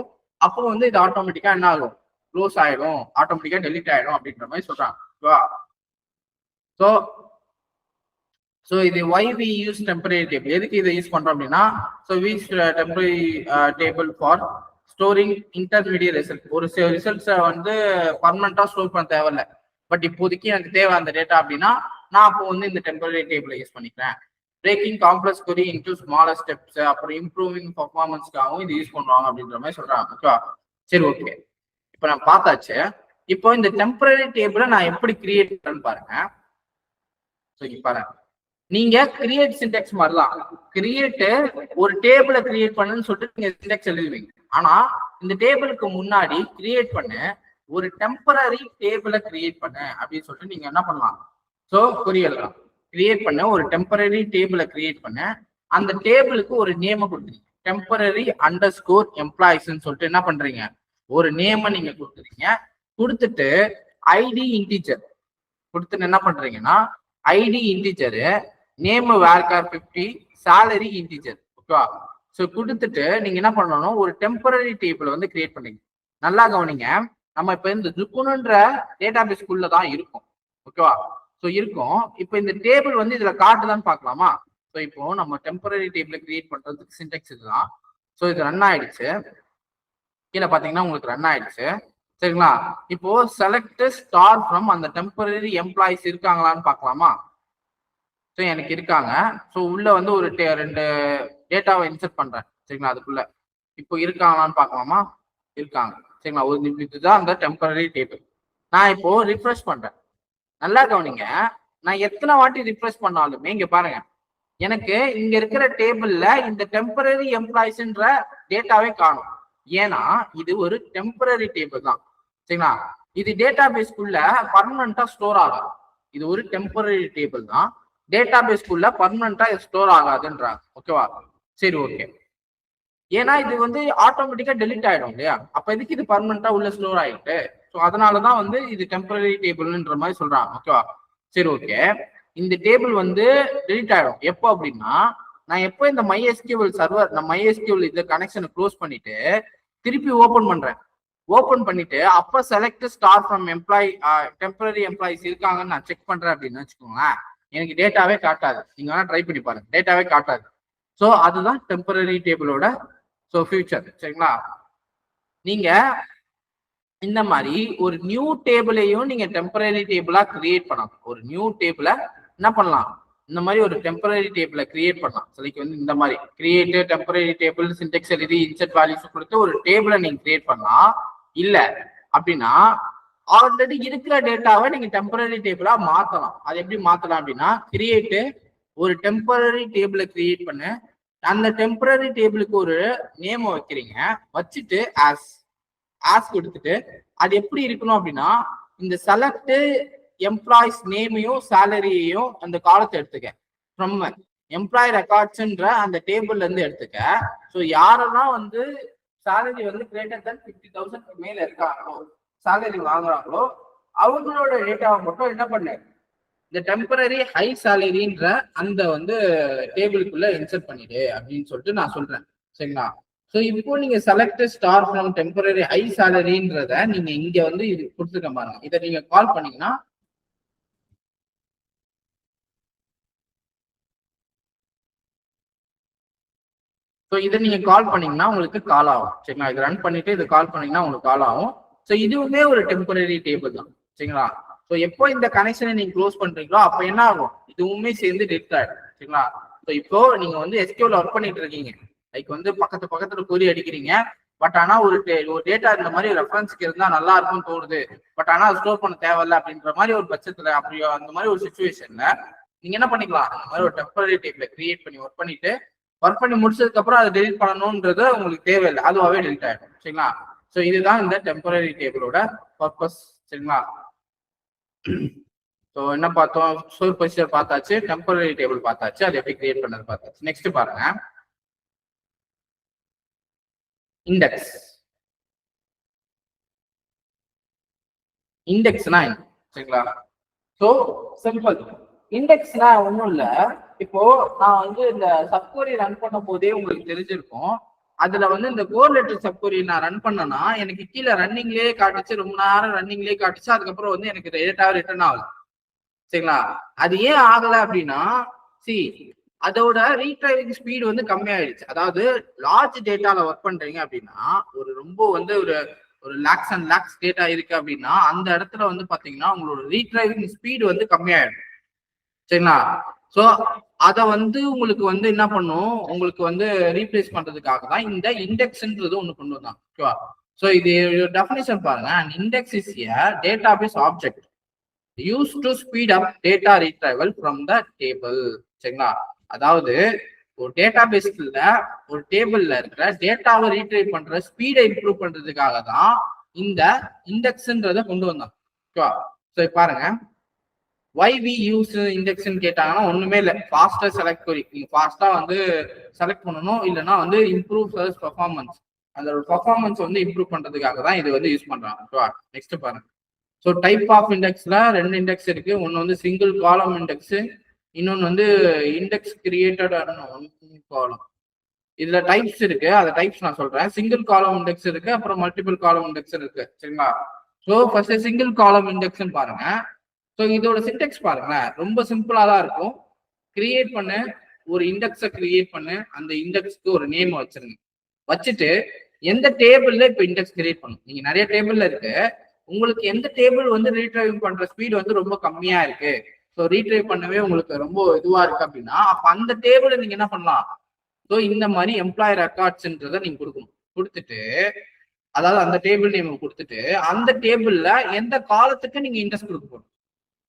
அப்போ வந்து இது ஆட்டோமேட்டிக்கா என்ன ஆகும், க்ளோஸ் ஆயிடும், ஆட்டோமேட்டிக்கா டெலிட் ஆயிடும் அப்படின்ற மாதிரி சொல்றாங்க. ஓகேவா? ஸோ இது why we use temporary table, எதுக்கு இதை யூஸ் பண்றோம் அப்படின்னா so we use temporary table for storing intermediate result. ஒரு ரிசல்ட்ஸை வந்து பர்மனண்டா ஸ்டோர் பண்ண தேவையில்லை, பட் இப்போதைக்கு எனக்கு தேவை அந்த டேட்டா அப்படின்னா நான் அப்போ வந்து இந்த டெம்பரரி டேபிளை யூஸ் பண்ணிக்கிறேன். Breaking complex query into smaller steps, அப்புறம் இம்ப்ரூவிங் பர்ஃபார்மன்ஸ்க்காகவும் இது யூஸ் பண்ணுவாங்க அப்படின்ற மாதிரி சொல்றாங்க. ஓகேவா? சரி, ஓகே. இப்போ நான் பார்த்தாச்சு. இப்போ இந்த டெம்பரரி டேபிளை நான் எப்படி கிரியேட் பண்ணேன்னு பாருங்க. ஸோ இங்க பாருங்க, நீங்க கிரியேட் சின்டெக்ஸ் மாதிரிதான் கிரியேட் ஒரு டேபிளை கிரியேட் பண்ணுன்னு சொல்லிட்டு நீங்க சின்டெக்ஸ் எழுதுவீங்க. ஆனா இந்த டேபிளுக்கு முன்னாடி கிரியேட் பண்ண ஒரு டெம்பரரி டேபிளை கிரியேட் பண்ண அப்படின்னு சொல்லிட்டு நீங்க என்ன பண்ணலாம், ஸோ புரியலாம். கிரியேட் பண்ண ஒரு டெம்பரரி டேபிளை கிரியேட் பண்ண அந்த டேபிளுக்கு ஒரு நேமை கொடுத்துருங்க, டெம்பரரி அண்டர்ஸ்கோர் எம்ப்ளாயிஸ்ன்னு சொல்லிட்டு என்ன பண்றீங்க, ஒரு நேமை நீங்க கொடுத்துறீங்க. கொடுத்துட்டு ஐடி இன்டீஜர் கொடுத்துட்டு என்ன பண்றீங்கன்னா ID integer, name varchar 50, salary integer. ஓகேவா? ஸோ கொடுத்துட்டு நீங்க என்ன பண்ணணும், ஒரு டெம்பரரி டேபிள் வந்து கிரியேட் பண்ணீங்க. நல்லா கவனிங்க, நம்ம இப்ப இந்த ஜுக்குனுன்ற டேட்டாபேஸ்க்குள்ள தான் இருக்கும். ஓகேவா? ஸோ இருக்கும். இப்போ இந்த டேபிள் வந்து இதுல காட்டுதான்னு பார்க்கலாமா? ஸோ இப்போ நம்ம டெம்பரரி டேபிளை கிரியேட் பண்றதுக்கு சின்டெக்ஸ் இதுதான். ஸோ இது ரன் ஆயிடுச்சு. கீழே பாத்தீங்கன்னா உங்களுக்கு ரன் ஆயிடுச்சு. சரிங்களா? இப்போ செலக்ட் ஸ்டார் ஃப்ரம் அந்த டெம்பரரி எம்ப்ளாயிஸ் இருக்காங்களான்னு பார்க்கலாமா? ஸோ எனக்கு இருக்காங்க. ஸோ உள்ள வந்து ஒரு 2 டேட்டாவை இன்சர்ட் பண்றேன். சரிங்களா? அதுக்குள்ள இப்போ இருக்காங்களான்னு பார்க்கலாமா? இருக்காங்க. சரிங்களா? இதுதான் அந்த டெம்பரரி டேபிள். நான் இப்போ ரிஃப்ரெஷ் பண்றேன். நல்லா கவனிங்க, நான் எத்தனை வாட்டி ரிஃப்ரெஷ் பண்ணாலுமே இங்க பாருங்க, எனக்கு இங்க இருக்கிற டேபிள்ல இந்த டெம்பரரி எம்ப்ளாயிஸ்ன்ற டேட்டாவே காணும். ஏன்னா இது ஒரு டெம்பரரி டேபிள் தான். சரிங்களா? இது டேட்டா பேஸ்க்குள்ள பர்மனண்டா ஸ்டோர் ஆகாது. இது ஒரு டெம்பரரி டேபிள் தான், டேட்டா பேஸ்க்குள்ள பர்மனண்டா ஸ்டோர் ஆகாதுன்றாங்க. ஓகேவா? சரி, ஓகே. ஏன்னா இது வந்து ஆட்டோமேட்டிக்கா டெலிட் ஆயிடும் இல்லையா? அப்ப எதுக்கு இது பர்மனண்டா உள்ள ஸ்டோர் ஆயிட்டு? ஸோ அதனாலதான் வந்து இது டெம்பரரி டேபிள்ன்ற மாதிரி சொல்றாங்க. ஓகேவா? சரி, ஓகே. இந்த டேபிள் வந்து டெலிட் ஆயிடும் எப்போ அப்படின்னா நான் எப்போ இந்த MySQL சர்வர், நான் MySQL இந்த கனெக்ஷனை க்ளோஸ் பண்ணிட்டு திருப்பி ஓபன் பண்றேன். ஓபன் பண்ணிட்டு அப்ப select star from employee temporary employees இருக்காங்கன்னு நான் செக் பண்றேன் அப்படின்னு வச்சுக்கோங்களேன், எனக்கு டேட்டாவே காட்டாது. நீங்க வேணா ட்ரை பண்ணி பாருங்க, டேட்டாவே காட்டாது. ஸோ அதுதான் டெம்பரரி டேபிளோட ஸோ ஃபியூச்சர். சரிங்களா? நீங்க இந்த மாதிரி ஒரு நியூ டேபிளையும் நீங்க டெம்பரரி டேபிளா கிரியேட் பண்ணலாம். ஒரு நியூ டேபிளை என்ன பண்ணலாம், இந்த மாதிரி ஒரு டெம்பரரி டேபிளை கிரியேட் பண்ணலாம். சரிக்கு வந்து இந்த மாதிரி கிரியேட் டெம்பரரி டேபிள் சின்டெக்ஸ் எழுதி இன்சர்ட் வேல்யூஸ் கொடுத்து ஒரு டேபிளை நீங்க கிரியேட் பண்ணலாம். இல்ல அப்படின்னா ஆல்ரெடி இருக்கிற டேட்டாவை நீங்க டெம்பரரி டேபிளா மாத்தலாம். அது எப்படி மாத்தலாம் அப்படின்னா கிரியேட் ஒரு டெம்பரரி டேபிளை கிரியேட் பண்ண அந்த டெம்பரரி டேபிளுக்கு ஒரு நேம் வைக்கிறீங்க, வச்சுட்டு ஆஸ் கொடுத்துட்டு அது எப்படி இருக்கணும் அப்படின்னா இந்த செலக்ட் எம்ப்ளாயிஸ் நேமையும் சேலரியையும் அந்த காலத்தை எடுத்துக்க, ஃப்ரம் எம்ப்ளாய் ரெக்கார்ட்ஸ்ன்ற அந்த டேபிள்ல இருந்து எடுத்துக்க. ஸோ யாரெல்லாம் வந்து சேலரி வந்து கிரேட்டர் தென் 50,000 மேல இருக்காங்களோ, சேலரி வாங்குறாங்களோ அவங்களோட டேட்டாவை மட்டும் என்ன பண்ணு, இந்த டெம்பரரி ஹை சேலரின்ற அந்த வந்து டேபிளுக்குள்ள இன்சர்ட் பண்ணிடு அப்படின்னு சொல்லிட்டு நான் சொல்றேன். சரிங்களா? ஸோ இப்போ நீங்க select star from temporary high சேலரின்றத நீங்க இங்க வந்து இது கொடுத்துருக்க பாருங்க. இதை நீங்க கால் பண்ணீங்கன்னா ஸோ இதை நீங்க கால் பண்ணீங்கன்னா உங்களுக்கு கால் ஆகும். சரிங்களா? இது ரன் பண்ணிட்டு இது கால் பண்ணீங்கன்னா உங்களுக்கு கால் ஆகும். ஸோ இதுவுமே ஒரு டெம்பரரி டேபிள் தான். சரிங்களா? ஸோ எப்போ இந்த கனெக்ஷனை நீங்க க்ளோஸ் பண்றீங்களோ அப்போ என்ன ஆகும், இதுவுமே சேர்ந்து டெலிட் ஆயிடும். சரிங்களா? ஸோ இப்போ நீங்க வந்து SQL ஒர்க் பண்ணிட்டு இருக்கீங்க, லைக் வந்து பக்கத்துல கொரி அடிக்கிறீங்க. பட் ஆனா ஒரு டேட்டா இந்த மாதிரி ரெஃபரன்ஸ்க்கு இருந்தா நல்லா இருக்கும்னு தோணுது, பட் ஆனா ஸ்டோர் பண்ண தேவையில்ல அப்படின்ற மாதிரி ஒரு பட்சத்துல, அப்படி அந்த மாதிரி ஒரு சுச்சுவேஷன்ல நீங்க என்ன பண்ணிக்கலாம், அந்த மாதிரி ஒரு டெம்பரரி டேபிளை கிரியேட் பண்ணி ஒர்க் பண்ணி முடிச்சதுக்கு அப்புறம் அதை டெலிட் பண்ணணும்ன்றது உங்களுக்கு தேவையில்லை, அதுவாகவே டெலிட் ஆயிடும். சரிங்களா? ஸோ இதுதான் இந்த டெம்பரரி டேபிளோட பர்பஸ். சரிங்களா? ஸோ என்ன பார்த்தோம், ஸ்டோர் பொசிஷன் பார்த்தாச்சு, டெம்பரரி டேபிள் பார்த்தாச்சு, அது எப்படி கிரியேட் பண்ணது பார்த்தாச்சு. நெக்ஸ்ட் பாருங்க, இண்டெக்ஸ். இண்டெக்ஸ்னா என்ன? சரிங்களா? So simple. இண்டெக்ஸ்னா ஒன்றும் இல்லை. இப்போ நான் வந்து இந்த சப்கொரி ரன் பண்ணும் போதே உங்களுக்கு தெரிஞ்சிருக்கும், அதுல வந்து இந்த கோரிலேட்டர் சப்கொரி நான் ரன் பண்ணனா எனக்கு கீழே ரன்னிங்லேயே காட்டுச்சு, ரொம்ப நேரம் ரன்னிங்லேயே காட்டுச்சு, அதுக்கப்புறம் வந்து எனக்கு டேட்டா ரிட்டர்ன் ஆகுது. சரிங்களா? அது ஏன் ஆகல அப்படின்னா, அதோட ரீட்ரைவிங் ஸ்பீடு வந்து கம்மியாயிடுச்சு. அதாவது லார்ஜ் டேட்டால ஒர்க் பண்றீங்க அப்படின்னா, ஒரு ரொம்ப வந்து ஒரு லேக்ஸ் அண்ட் லேக்ஸ் டேட்டா இருக்கு அப்படின்னா, அந்த இடத்துல வந்து பாத்தீங்கன்னா உங்களோட ரீட்ரைவிங் ஸ்பீடு வந்து கம்மியாயிடும். சரிங்களா? ஸோ அதை வந்து உங்களுக்கு வந்து என்ன பண்ணும், உங்களுக்கு வந்து ரீப்ளேஸ் பண்றதுக்காக தான் இந்த இண்டெக்ஸ்ன்றது ஒன்று கொண்டு வந்தாங்க. ஓகேவா? ஸோ இது டெஃபினிஷன் பாருங்க, an index is a database object used to speed up data retrieval from the table. சரிங்களா? அதாவது ஒரு டேட்டாபேஸ்ல ஒரு டேபிள்ல இருக்கிற டேட்டாவை ரீட்ரைவ் பண்ற ஸ்பீடை இம்ப்ரூவ் பண்றதுக்காக தான் இந்த இண்டெக்ஸ்ன்றதை கொண்டு வந்தாங்க. ஓகேவா? ஸோ பாருங்க, why we use index கேட்டாங்கன்னா ஒண்ணுமே இல்லை, ஃபாஸ்டா செலக்ட் கொரி, நீங்க ஃபாஸ்டா வந்து செலக்ட் பண்ணணும், இல்லைன்னா வந்து இம்ப்ரூவ் சர்ச் பெர்ஃபார்மன்ஸ், அந்த பெர்ஃபார்மன்ஸ் வந்து இம்ப்ரூவ் பண்றதுக்காக தான் இது வந்து யூஸ் பண்றாங்க. ஓகேவா? நெக்ஸ்ட் பாருங்க. ஸோ டைப் ஆஃப் இண்டெக்ஸ்ல 2 இண்டெக்ஸ் இருக்கு. ஒன்னு வந்து சிங்கிள் காலம் இண்டெக்ஸ், இன்னொன்னு வந்து இண்டெக்ஸ் கிரியேட்டட் காலம். இதுல டைப்ஸ் இருக்கு, அந்த டைப்ஸ் நான் சொல்றேன். சிங்கிள் காலம் இண்டெக்ஸ் இருக்கு, அப்புறம் மல்டிபிள் காலம் இண்டெக்ஸ் இருக்கு. சரிங்களா? ஸோ ஃபர்ஸ்ட் சிங்கிள் காலம் இண்டெக்ஸ்ன்னு பாருங்க. ஸோ இதோட சின்டெக்ஸ் பாருங்களேன், ரொம்ப சிம்பிளா தான் இருக்கும். கிரியேட் பண்ணு, ஒரு இண்டெக்ஸை கிரியேட் பண்ணு, அந்த இண்டெக்ஸ்க்கு ஒரு நேம் வச்சிருங்க. வச்சுட்டு எந்த டேபிள்ல இப்போ இண்டெக்ஸ் கிரியேட் பண்ணும், நீங்க நிறைய டேபிள்ல இருக்கு, உங்களுக்கு எந்த டேபிள் வந்து ரீட்ரைவ் பண்ற ஸ்பீடு வந்து ரொம்ப கம்மியா இருக்கு, ஸோ ரீட்ரைவ் பண்ணவே உங்களுக்கு ரொம்ப இதுவா இருக்கு அப்படின்னா, அப்ப அந்த டேபிளை நீங்க என்ன பண்ணலாம், ஸோ இந்த மாதிரி எம்ப்ளாயி ரெக்கார்ட்ஸ்ன்றதை நீங்க கொடுக்கணும். கொடுத்துட்டு அதாவது அந்த டேபிள் நேம் கொடுத்துட்டு அந்த டேபிள்ல எந்த காலத்துக்கு நீங்க இண்டெக்ஸ் கொடுக்க போறோம்.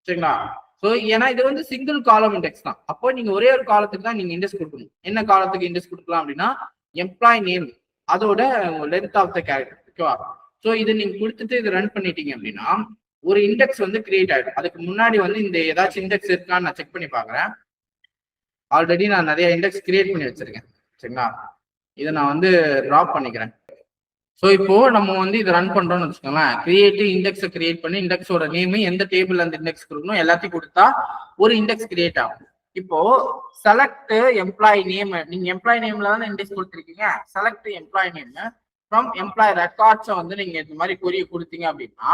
சரிங்களா? ஸோ ஏன்னா இது வந்து சிங்கிள் காலம் இண்டெக்ஸ் தான், அப்போ நீங்க ஒரே ஒரு காலத்துக்கு தான் நீங்க இண்டெக்ஸ் கொடுக்கணும். என்ன காலத்துக்கு இண்டெக்ஸ் கொடுக்கலாம் அப்படின்னா, எம்ப்ளாய் நேம் அதோட லென்த் ஆஃப் த கேரக்டர். ஓகேவா? ஸோ இது நீங்க கொடுத்துட்டு இது ரன் பண்ணிட்டீங்க அப்படின்னா ஒரு இண்டெக்ஸ் வந்து கிரியேட் ஆயிடும். அதுக்கு முன்னாடி வந்து இந்த ஏதாச்சும் இண்டெக்ஸ் இருக்கான்னு நான் செக் பண்ணி பாக்குறேன். ஆல்ரெடி நான் நிறைய இண்டெக்ஸ் கிரியேட் பண்ணி வச்சிருக்கேன். சரிங்களா? இதை நான் வந்து ட்ராப் பண்ணிக்கிறேன். ஸோ இப்போ நம்ம வந்து இதை ரன் பண்றோம்னு வச்சுக்கோங்களேன், கிரியேட் இண்டெக்ஸை கிரியேட் பண்ணி இண்டெக்ஸோட நேம், எந்த டேபிள் அந்த இண்டெக்ஸ் கொடுக்கணும், எல்லாத்தையும் கொடுத்தா ஒரு இண்டெக்ஸ் கிரியேட் ஆகும். இப்போ செலக்ட் எம்ப்ளாயி நேம், நீங்க எம்ப்ளாயி நேம்ல தானே இண்டெக்ஸ் கொடுத்துருக்கீங்க, select employee name from employee ரெக்கார்ட்ஸை வந்து நீங்க இந்த மாதிரி கொரிய கொடுத்தீங்க அப்படின்னா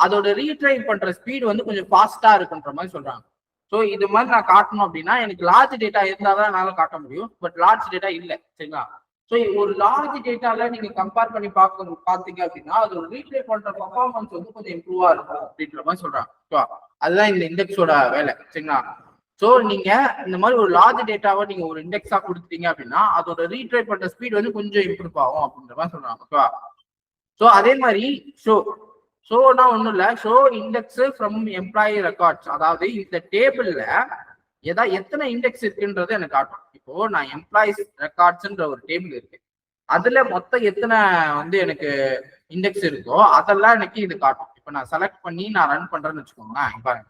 அதோட ரீட்ரைவ் பண்ற ஸ்பீடு வந்து கொஞ்சம் ஃபாஸ்டா இருக்குன்ற மாதிரி சொல்றாங்க. ஸோ இது மாதிரி நான் காட்டணும் அப்படின்னா எனக்கு லார்ஜ் டேட்டா இருந்தால் தான் என்னால் காட்ட முடியும், பட் லார்ஜ் டேட்டா இல்லை. சரிங்களா? ஸோ ஒரு லார்ஜ் டேட்டால நீங்க கம்பேர் பண்ணி பார்த்தீங்க அப்படின்னா அதோட ரீட்ரைவ் பண்ற பர்ஃபார்மன்ஸ் வந்து கொஞ்சம் இம்ப்ரூவா இருக்கும் அப்படின்ற மாதிரி சொல்றாங்க. அதுதான் இந்த இண்டெக்ஸோட வேலை. சரிங்களா? ஸோ நீங்க இந்த மாதிரி ஒரு லார்ஜ் டேட்டாவை நீங்க ஒரு இண்டெக்ஸா கொடுத்துட்டீங்க அப்படின்னா அதோட ரீட்ரைவ் பண்ற ஸ்பீட் வந்து கொஞ்சம் இம்ப்ரூவ் ஆகும் அப்படின்ற மாதிரி சொல்றாங்க. ஓகேவா? ஸோ அதே மாதிரி ஷோனா ஒன்றும் இல்லை, show index from employee records, அதாவது இந்த டேபிள்ல எத்தனை இண்டெக்ஸ் இருக்குன்றது எனக்கு காட்டும். இப்போ நான் எம்ப்ளாயிஸ் ரெக்கார்ட்ஸ்ன்ற ஒரு டேபிள் இருக்கு, அதுல மொத்தம் எத்தனை வந்து எனக்கு இண்டெக்ஸ் இருக்கோ அதெல்லாம் எனக்கு இது காட்டும். இப்போ நான் செலக்ட் பண்ணி நான் ரன் பண்றேன்னு வச்சுக்கோங்களேன், பாருங்க.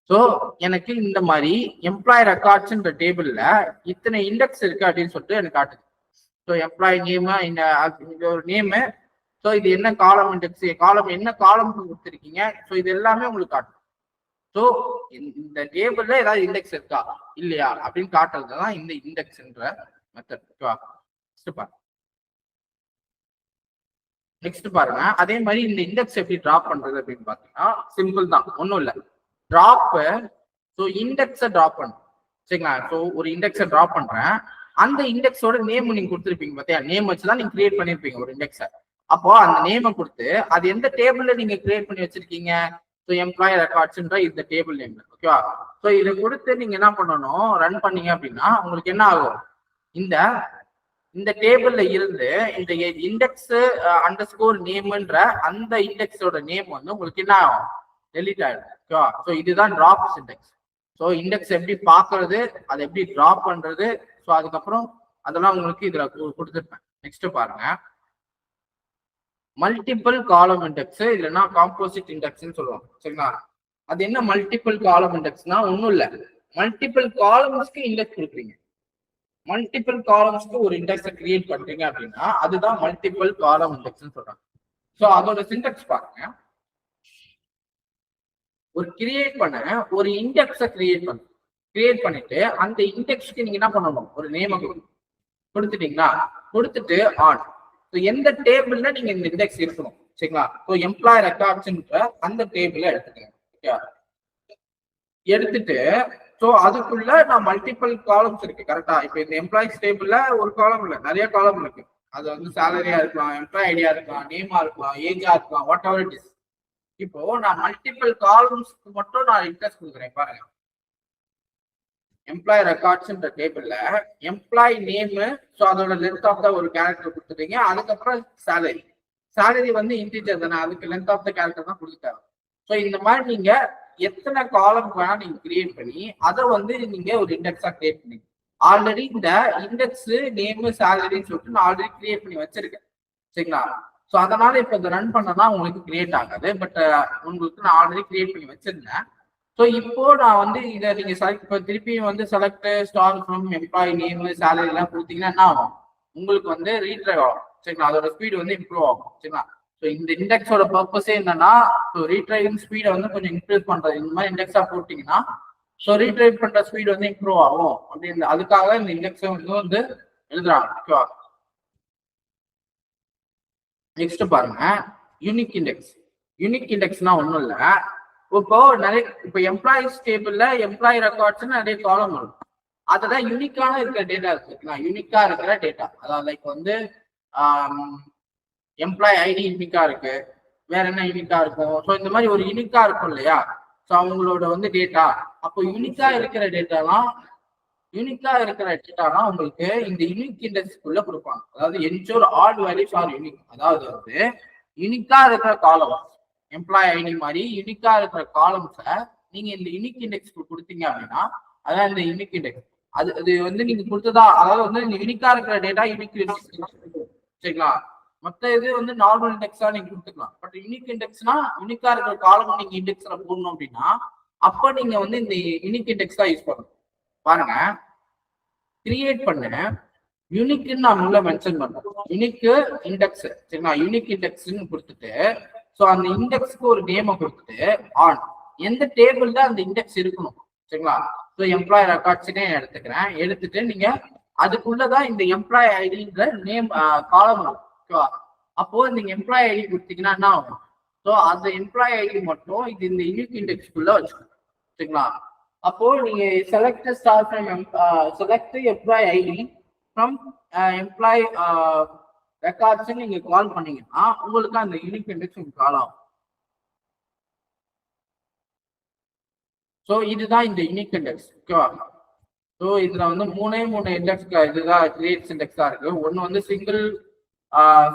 ஸோ எனக்கு இந்த மாதிரி எம்ப்ளாயி ரெக்கார்ட்ஸ்ன்ற டேபிள்ல இத்தனை இண்டெக்ஸ் இருக்கு அப்படின்னு சொல்லிட்டு எனக்கு காட்டுது. ஸோ எம்ப்ளாயி நேம், இந்த ஒரு நேமு, ஸோ இது என்ன காலம் இண்டெக்ஸ், காலம் என்ன காலம் கொடுத்துருக்கீங்க, ஸோ இது எல்லாமே உங்களுக்கு காட்டும். ஸோ இந்த டேபிள்ல ஏதாவது இண்டெக்ஸ் இருக்கா இல்லையா அப்படின்னு காட்டுறது தான் இந்த இண்டெக்ஸ்ன்ற மெத்தட். ஓகேவா? நெக்ஸ்ட் பாருங்க, அதே மாதிரி இந்த இண்டெக்ஸ் எப்படி டிராப் பண்றது அப்படின்னு பாத்தீங்கன்னா சிம்பிள் தான், ஒன்றும் இல்லை. டிராப், ஸோ இண்டெக்ஸை டிராப் பண்ணும் சரிங்களா. ஸோ ஒரு இண்டெக்ஸை டிராப் பண்றேன், அந்த இண்டெக்ஸோட நேம் நீங்க கொடுத்துருப்பீங்க பார்த்தியா, நேம் வச்சுதான் நீங்க கிரியேட் பண்ணிருப்பீங்க ஒரு இண்டெக்ஸை. அப்போ அந்த நேமை கொடுத்து அது எந்த டேபிள்ல நீங்க கிரியேட் பண்ணி வச்சிருக்கீங்க, ஸோ எம்ப்ளாயி ரெக்கார்ட்ஸ்ன்ற இந்த டேபிள் நேம், ஓகேவா. ஸோ இதை கொடுத்து நீங்க என்ன பண்ணணும், ரன் பண்ணீங்க அப்படின்னா உங்களுக்கு என்ன ஆகும், இந்த இந்த டேபிள்ல இருந்து இந்த இண்டெக்ஸ் அண்டர் ஸ்கோர் நேம்ன்ற அந்த இண்டெக்ஸோட நேம் வந்து உங்களுக்கு என்ன ஆகும், டெலிட் ஆயிடும், ஓகேவா. ஸோ இதுதான் டிராப் இண்டெக்ஸ். ஸோ இண்டெக்ஸ் எப்படி பாக்குறது, அதை எப்படி டிராப் பண்றது, ஸோ அதுக்கப்புறம் அதெல்லாம் உங்களுக்கு இதுல கொடுத்துருப்பேன். நெக்ஸ்ட் பாருங்க, மல்டிபிள் காலம் இண்டெக்ஸ் இல்லைன்னா காம்போசிட் இண்டெக்ஸ்ன்னு சொல்லுவாங்க சரிங்களா. அது என்ன மல்டிபிள் காலம் இண்டெக்ஸ்னா, ஒன்றும் இல்லை, மல்டிபிள் காலம்ஸ்க்கு இண்டெக்ஸ் கொடுக்குறீங்க, மல்டிபிள் காலம்ஸ்க்கு ஒரு இண்டெக்ஸை கிரியேட் பண்றீங்க அப்படின்னா அதுதான் மல்டிபிள் காலம் இண்டெக்ஸ்ன்னு சொல்றாங்க. ஸோ அதோட சின்டெக்ஸ் பாருங்க, ஒரு கிரியேட் பண்ண ஒரு இண்டெக்ஸை கிரியேட் பண்ணிட்டு அந்த இண்டெக்ஸ்க்கு நீங்க என்ன பண்ணணும், ஒரு நேம் கொடுத்துட்டீங்களா, கொடுத்துட்டு ஆன், எந்த டேபிள்ல நீங்க இந்த இண்டெக்ஸ் இருக்கணும் சரிங்களா. ஸோ எம்ப்ளாய் ரெக்கார்ட்ஸ்ன்ற அந்த டேபிள எடுத்துக்கங்க, எடுத்துட்டு ஸோ அதுக்குள்ள நான் மல்டிபிள் காலம்ஸ் இருக்கு கரெக்டா. இப்போ இந்த எம்ப்ளாயிஸ் டேபிள்ல ஒரு காலம் இல்லை, நிறைய காலம் இருக்கு. அது வந்து சேலரியா இருக்கலாம், எம்ப்ளாய் ஐடியா இருக்கலாம், நேமா இருக்கலாம், ஏஜா இருக்கலாம், வாட் எவர் இட் இஸ். இப்போ நான் மல்டிபிள் காலம்ஸ்க்கு மட்டும் நான் இன்ட்ரெஸ்ட் கொடுக்குறேன் பாருங்க. எம்ப்ளாய் ரெக்கார்ட்ஸ்ன்ற டேபிள்ல எம்ப்ளாய் நேம், ஸோ அதோட லென்த் ஆஃப் த ஒரு கேரக்டர் கொடுத்துட்டீங்க, அதுக்கப்புறம் சேலரி வந்து இன்டீஜர் தானே, அதுக்கு லென்த் ஆஃப் த கேரக்டர் தான் கொடுத்துட்டாங்க. ஸோ இந்த மாதிரி நீங்க எத்தனை காலம் வேணா நீங்க கிரியேட் பண்ணி அதை வந்து நீங்க ஒரு இண்டெக்ஸா கிரியேட் பண்ணீங்க. ஆல்ரெடி இந்த இண்டெக்ஸ் நேம் சேலரின்னு சொல்லிட்டு நான் ஆல்ரெடி கிரியேட் பண்ணி வச்சிருக்கேன் சரிங்களா. ஸோ அதனால இப்போ இதை ரன் பண்ணனா உங்களுக்கு கிரியேட் ஆகாது, பட் உங்களுக்கு நான் ஆல்ரெடி கிரியேட் பண்ணி வச்சிருந்தேன். ஸோ இப்போ நான் வந்து இதை நீங்க செலக்ட் இப்போ திருப்பியும் வந்து select star from employee name salary எல்லாம் கொடுத்தீங்கன்னா என்ன ஆகும், உங்களுக்கு வந்து ரீட்ரைவ் ஆகும் சரிங்களா, அதோட ஸ்பீடு வந்து இம்ப்ரூவ் ஆகும் சரிங்களா. ஸோ இந்த இண்டெக்ஸோட பர்பஸே என்னன்னா, ஸோ ரீட்ரைவிங் ஸ்பீடை வந்து கொஞ்சம் இன்க்ரீஸ் பண்றது. இந்த மாதிரி இண்டெக்ஸா போட்டீங்கன்னா ஸோ ரீட்ரைவ் பண்ற ஸ்பீடு வந்து இம்ப்ரூவ் ஆகும் அப்படின்னு, அதுக்காக இந்த இண்டெக்ஸை வந்து எழுதுறாங்க, ஓகேவா. நெக்ஸ்ட் பாருங்க, யூனிக் இண்டெக்ஸ். யூனிக் இண்டெக்ஸ்னா ஒன்றும் இல்லை, இப்போ நிறைய இப்போ எம்ப்ளாயிஸ் டேபிள்ல எம்ப்ளாயி ரெக்கார்ட்ஸ்ன்னு நிறைய காலம் இருக்கும், அதுதான் யூனிக்கான இருக்கிற டேட்டா இருக்குங்களா, யூனிக்கா இருக்கிற டேட்டா. அதாவது லைக் வந்து எம்ப்ளாயி ஐடி யூனிக்கா இருக்கு, வேற என்ன யூனிக்கா இருக்கும், ஸோ இந்த மாதிரி ஒரு யூனிக்கா இருக்கும் இல்லையா. ஸோ அவங்களோட வந்து டேட்டா, அப்போ யூனிக்கா இருக்கிற டேட்டாலாம் உங்களுக்கு இந்த யூனிக் இண்டெக்ஸ்க்குள்ள கொடுப்பாங்க. அதாவது ensure all values are unique, அதாவது வந்து யூனிக்கா இருக்கிற காலம் எம்ப்ளாயி ஐடி மாதிரி யூனிக்கா இருக்கிற காலம்ஸை நீங்க இந்த யூனிக் இண்டெக்ஸ்க்கு கொடுத்தீங்க அப்படின்னா அதான் இந்த யூனிக் இண்டெக்ஸ். அது வந்து நீங்க கொடுத்ததா, அதாவது வந்து யூனிக்கா இருக்கிற டேட்டா யூனிக் சரிங்களா. மற்ற இது வந்து நார்மல் இண்டெக்ஸா நீங்க கொடுத்துக்கலாம், பட் யூனிக் இண்டெக்ஸ்னா யூனிக்கா இருக்கிற காலம் நீங்க இண்டெக்ஸ்ல போடணும் அப்படின்னா அப்ப நீங்க வந்து இந்த யூனிக் இண்டெக்ஸ் தான் யூஸ் பண்ணணும். பாருங்க, கிரியேட் பண்ண யூனிக்னு நான் உள்ள மென்ஷன் பண்றேன், யூனிக் இண்டெக்ஸ் சரிங்களா. யூனிக் இண்டெக்ஸ்ன்னு கொடுத்துட்டு ஸோ அந்த இண்டெக்ஸ்க்கு ஒரு நேமை கொடுத்துட்டு ஆன், எந்த டேபிள்ல அந்த இண்டெக்ஸ் இருக்கணும் சரிங்களா. ஸோ எம்ப்ளாயி ரெக்கார்ட்ஸ்னே எடுத்துக்கிறேன், எடுத்துட்டு நீங்க அதுக்குள்ளதான் இந்த எம்ப்ளாயி ஐடின்ற நேம் காலம் ஓகேவா. அப்போ நீங்க எம்ப்ளாயி ஐடி கொடுத்தீங்கன்னா என்ன ஆகும், ஸோ அந்த எம்ப்ளாயி ஐடி மட்டும் இது இந்த யூனிக் இண்டெக்ஸ்க்குள்ள வச்சுக்கணும் சரிங்களா. அப்போ நீங்க select star from select employee ID from employee records நீங்க கால் பண்ணீங்கன்னா உங்களுக்கு அந்த யூனிக் இண்டெக்ஸ் உங்களுக்கு கால் ஆகும். ஸோ இதுதான் இந்த யூனிக் இண்டெக்ஸ், ஓகேவா. ஸோ இதுல வந்து மூணு இண்டெக்ஸ் இதுதான் கிரியேட்ஸ் இண்டெக்ஸா இருக்கு. ஒன்னு வந்து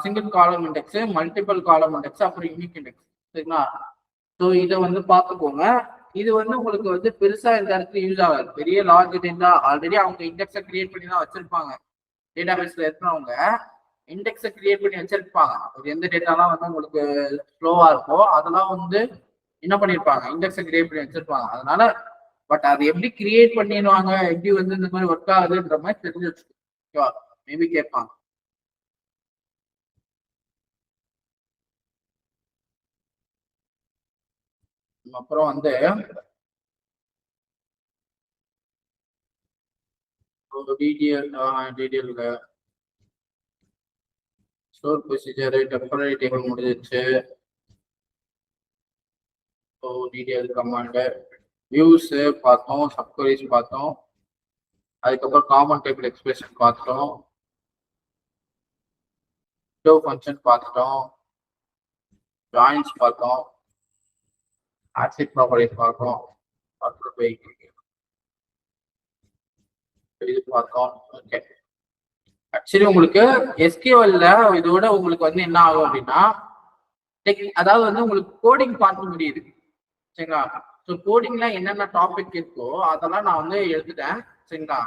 சிங்கிள் காலம் இண்டெக்ஸ், மல்டிபிள் காலம் இண்டெக்ஸ், அப்புறம் யூனிக் இண்டெக்ஸ் சரிங்களா. ஸோ இதை வந்து பார்த்துக்கோங்க. இது வந்து உங்களுக்கு வந்து பெருசா இந்த இடத்துல யூஸ் ஆகாது, பெரிய லார்ஜ் டேட்டா ஆல்ரெடி அவங்க இண்டெக்ஸை கிரியேட் பண்ணி தான் வச்சிருப்பாங்க. டேட்டா பேஸ்ல இருக்கிறவங்க இண்டெக்ஸை கிரியேட் பண்ணி வச்சிருப்பாங்க. எந்த டேட்டாலாம் வந்து உங்களுக்கு ஸ்லோவா இருக்கோ அதெல்லாம் வந்து என்ன பண்ணிருப்பாங்க, இண்டெக்ஸை கிரியேட் பண்ணி வச்சிருப்பாங்க. அதனால பட் அது எப்படி கிரியேட் பண்ணிடுவாங்க, எப்படி வந்து இந்த மாதிரி ஒர்க் ஆகுதுன்ற மாதிரி தெரிஞ்சு வச்சுக்கோ, மேபி கேட்பாங்க. அப்புறம் வந்து detail store procedure temporary table முடிஞ்சிச்சு. ஸோ டீடைல் கமாண்ட் வியூஸ் பார்த்தோம், சப்கொரிஸ் பார்த்தோம், அதுக்கப்புறம் காமன் டேபிள் எக்ஸ்பிரஷன் பார்த்தோம், விண்டோ ஃபங்க்ஷன் பார்த்துட்டோம், ஜாயின்ஸ் பார்த்தோம், ஆக்செஸ் ப்ராப்பர்ட்டிஸ் பார்த்தோம், இது பார்த்தோம். ஓகே, ஆக்சுவலி உங்களுக்கு எஸ்கியூஎல்ல இதோட உங்களுக்கு வந்து என்ன ஆகும் அப்படின்னா அதாவது வந்து உங்களுக்கு கோடிங் பார்க்க முடியுது. சரிங்களா? ஸோ கோடிங்ல என்னென்ன டாபிக் இருக்கோ அதெல்லாம் நான் வந்து எடுத்துட்டேன். சரிங்களா?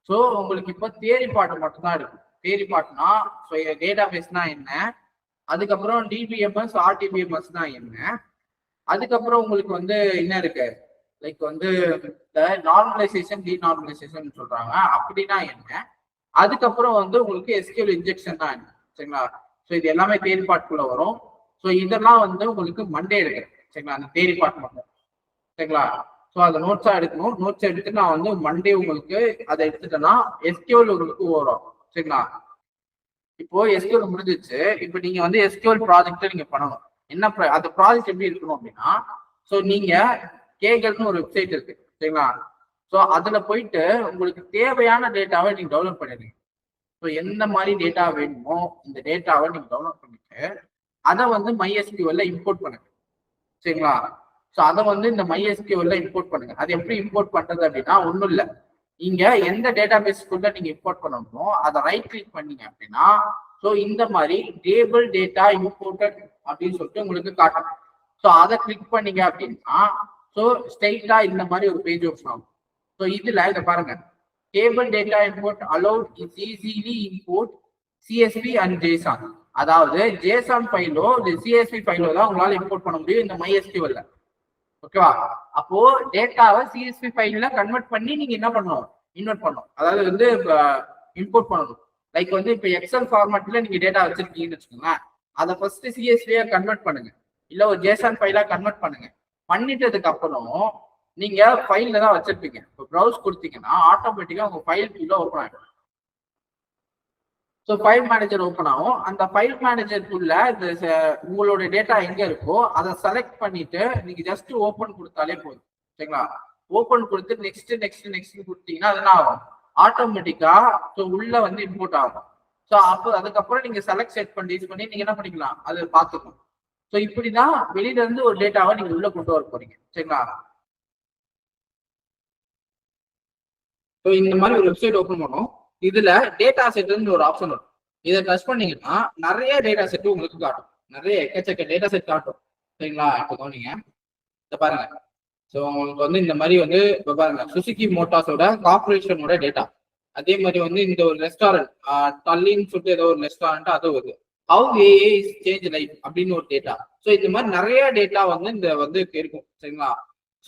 ஸோ உங்களுக்கு இப்போ தியரி பார்ட் மட்டும்தான் இருக்கு. தியரி பார்ட்னா டேட்டா பேஸ்னா என்ன, அதுக்கப்புறம் டிபிஎம்எஸ் ஆர்டிபிஎம்எஸ்னா என்ன, அதுக்கப்புறம் உங்களுக்கு வந்து என்ன இருக்கு லைக் வந்து நார்மலைசேஷன் டீநார்மலைசேஷன் சொல்றாங்க, அப்படின்னா என்ன, அதுக்கப்புறம் வந்து உங்களுக்கு எஸ்கியூஎல் இன்ஜெக்ஷன் தான் என்ன. சரிங்களா? ஸோ இது எல்லாமே தியரி பார்ட்குள்ள வரும். ஸோ இதெல்லாம் வந்து உங்களுக்கு மண்டே எடுக்கிறேன். சரிங்களா? அந்த தியரி பார்ட் மட்டும். சரிங்களா? ஸோ அதை நோட்ஸா எடுக்கணும். நோட்ஸ் எடுத்து நான் வந்து மண்டே உங்களுக்கு அதை எடுத்துட்டேன்னா எஸ்கியூஎல் உங்களுக்கு வரும். சரிங்களா? இப்போ எஸ்கியூஎல் முடிஞ்சிச்சு. இப்போ நீங்க வந்து எஸ்கியூஎல் ப்ராஜெக்ட் நீங்க பண்ணணும். என்ன அந்த ப்ராஜெக்ட் எப்படி இருக்கணும் அப்படின்னா, ஸோ நீங்க கேகல்னு ஒரு வெப்சைட் இருக்கு. சரிங்களா? ஸோ அதுல போயிட்டு உங்களுக்கு தேவையான டேட்டாவை நீங்க டவுன்லோட் பண்ணிடுங்க. ஸோ எந்த மாதிரி டேட்டா வேணுமோ இந்த டேட்டாவை நீங்க டவுன்லோட் பண்ணிட்டு அதை வந்து MySQL இம்போர்ட் பண்ணுங்க. சரிங்களா? ஸோ அதை வந்து இந்த MySQL இம்போர்ட் பண்ணுங்க. அது எப்படி இம்போர்ட் பண்றது அப்படின்னா ஒன்றும் இல்லை, நீங்க எந்த டேட்டா பேஸ்க்குள்ள நீங்க இம்போர்ட் பண்ணணுமோ அதை ரைட் கிளிக் பண்ணீங்க அப்படின்னா ஸோ இந்த மாதிரி டேபிள் டேட்டா இம்போர்ட்டட் அப்படின்னு சொல்லிட்டு உங்களுக்கு காட்டும். ஸோ அதை கிளிக் பண்ணீங்க அப்படின்னா ஸோ ஸ்ட்ரைட்டா இந்த மாதிரி ஒரு பேஜ் ஓப்பன் ஆகும். ஸோ இதுல இதை பாருங்க, table data import allowed is easily import CSV and JSON. அதாவது ஜேசான் ஃபைலோ இல்லை சிஎஸ்வி ஃபைலோ தான் உங்களால இம்போர்ட் பண்ண முடியும் இந்த MySQL. ஓகேவா? அப்போ டேட்டாவை சிஎஸ்வி ஃபைல்ல கன்வெர்ட் பண்ணி நீங்க என்ன பண்ணணும், இன்வெர்ட் பண்ணணும், அதாவது வந்து இம்போர்ட் பண்ணணும். லைக் வந்து இப்போ எக்ஸல் ஃபார்மேட்ல நீங்க டேட்டா வச்சிருக்கீங்கன்னு வச்சுக்கோங்களேன், அதை ஃபர்ஸ்ட் சிஎஸ்வியா கன்வெர்ட் பண்ணுங்க, இல்ல ஒரு ஜேசான் ஃபைலா கன்வெர்ட் பண்ணுங்க. பண்ணிட்டதுக்கு அப்புறம் நீங்க ஃபைல்ல தான் வச்சிருப்பீங்க. இப்போ ப்ரௌஸ் கொடுத்தீங்கன்னா ஆட்டோமேட்டிக்கா உங்க ஃபைல் ஓப்பன் ஆகும். ஸோ ஃபைல் மேனேஜர் ஓப்பன் ஆகும். அந்த ஃபைல் மேனேஜருக்குள்ள இந்த உங்களோட டேட்டா எங்க இருக்கோ அதை செலக்ட் பண்ணிட்டு நீங்க ஜஸ்ட் ஓப்பன் கொடுத்தாலே போதும். சரிங்களா? ஓப்பன் கொடுத்து நெக்ஸ்ட் நெக்ஸ்ட் நெக்ஸ்ட் கொடுத்தீங்கன்னா அது என்ன ஆகும், ஆட்டோமேட்டிக்கா ஸோ உள்ள வந்து இம்போர்ட் ஆகும். ஸோ அப்போ அதுக்கப்புறம் நீங்க செலக்ட் செட் பண்ணி இது பண்ணி நீங்க என்ன பண்ணிக்கலாம், அது பார்த்துக்கணும். ஸோ இப்படிதான் வெளியில இருந்து ஒரு டேட்டாவை நீங்க உள்ள கொண்டு வர போறீங்க. சரிங்களா? ஸோ இந்த மாதிரி ஒரு வெப்சைட் ஓப்பன் பண்ணோம். இதுல டேட்டா செட்னு ஒரு ஆப்ஷன் வரும். இதை டச் பண்ணீங்கன்னா நிறைய டேட்டா செட் உங்களுக்கு காட்டும், நிறைய எக்கச்சக்க டேட்டா செட் காட்டும். சரிங்களா? இப்போ நீங்க இதை பாருங்க. ஸோ உங்களுக்கு வந்து இந்த மாதிரி வந்து இப்போ பாருங்க, சுசுகி மோட்டார்ஸோட கார்பரேஷனோட டேட்டா, அதே மாதிரி வந்து இந்த ஒரு ரெஸ்டாரண்ட் டல்லின்னு சொல்லிட்டு ஏதோ ஒரு ரெஸ்டாரண்ட் அது வருது, how AA is change life அப்படின்னு ஒரு டேட்டா. ஸோ இந்த மாதிரி நிறைய டேட்டா வந்து இந்த வந்து இருக்கும். சரிங்களா?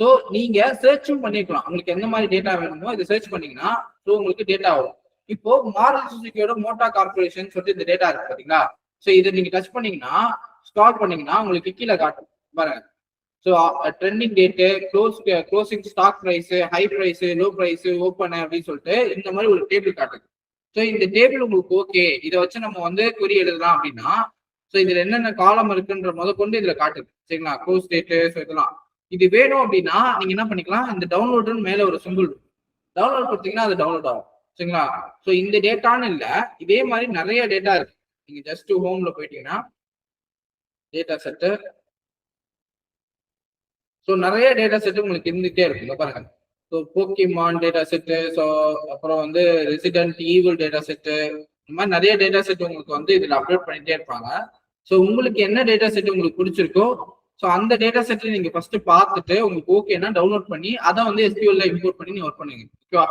ஸோ நீங்க சர்ச்சும் பண்ணிக்கலாம், உங்களுக்கு எந்த மாதிரி டேட்டா வேணுமோ இதை சர்ச் பண்ணீங்கன்னா ஸோ உங்களுக்கு டேட்டா வரும். இப்போ மாருதி சுசுகியோட மோட்டார் கார்பரேஷன் சொல்லிட்டு இந்த டேட்டா இருக்கு பாத்தீங்களா? ஸோ இதை நீங்க டச் பண்ணீங்கன்னா ஸ்டார்ட் பண்ணீங்கன்னா உங்களுக்கு கீழே காட்டும் பாருங்க. So trending date, closing stock price, high price, low price, open அப்படின்னு சொல்லிட்டு இந்த மாதிரி ஒரு டேபிள் காட்டுது. ஸோ இந்த டேபிள் உங்களுக்கு ஓகே, இதை வச்சு நம்ம வந்து குறி எழுதலாம் அப்படின்னா ஸோ இதுல என்னென்ன காலம் இருக்குன்ற முதற்கொண்டு இதுல காட்டுது. சரிங்களா? க்ளோஸ் டேட்டு, ஸோ இதெல்லாம் இது வேணும் அப்படின்னா நீங்க என்ன பண்ணிக்கலாம், இந்த டவுன்லோடுன்னு மேல ஒரு சிம்பிள் டவுன்லோட் கொடுத்தீங்கன்னா அது டவுன்லோட் ஆகும். சரிங்களா? ஸோ இந்த டேட்டான்னு இல்லை, இதே மாதிரி நிறைய டேட்டா இருக்கு. நீங்க ஜஸ்ட் ஹோம்ல போயிட்டீங்கன்னா டேட்டா செட்டு, ஸோ நிறைய டேட்டா செட்டு உங்களுக்கு இருந்துகிட்டே இருக்கும் பாருங்க. So Pokemon data set, so அப்புறம் வந்து ரெசிடென்ட் ஈவில் டேட்டா செட்டு, இந்த மாதிரி நிறைய டேட்டா செட் உங்களுக்கு வந்து இதுல அப்லோட் பண்ணிட்டே இருப்பாங்க. ஸோ உங்களுக்கு என்ன டேட்டா செட் உங்களுக்கு பிடிச்சிருக்கோ ஸோ அந்த டேட்டா செட்டை நீங்க ஃபர்ஸ்ட் பார்த்துட்டு உங்களுக்கு ஓகேன்னா டவுன்லோட் பண்ணி அதை வந்து SQL இம்போர்ட் பண்ணி நீங்க ஒர்க் பண்ணுவீங்க. ஓகேவா?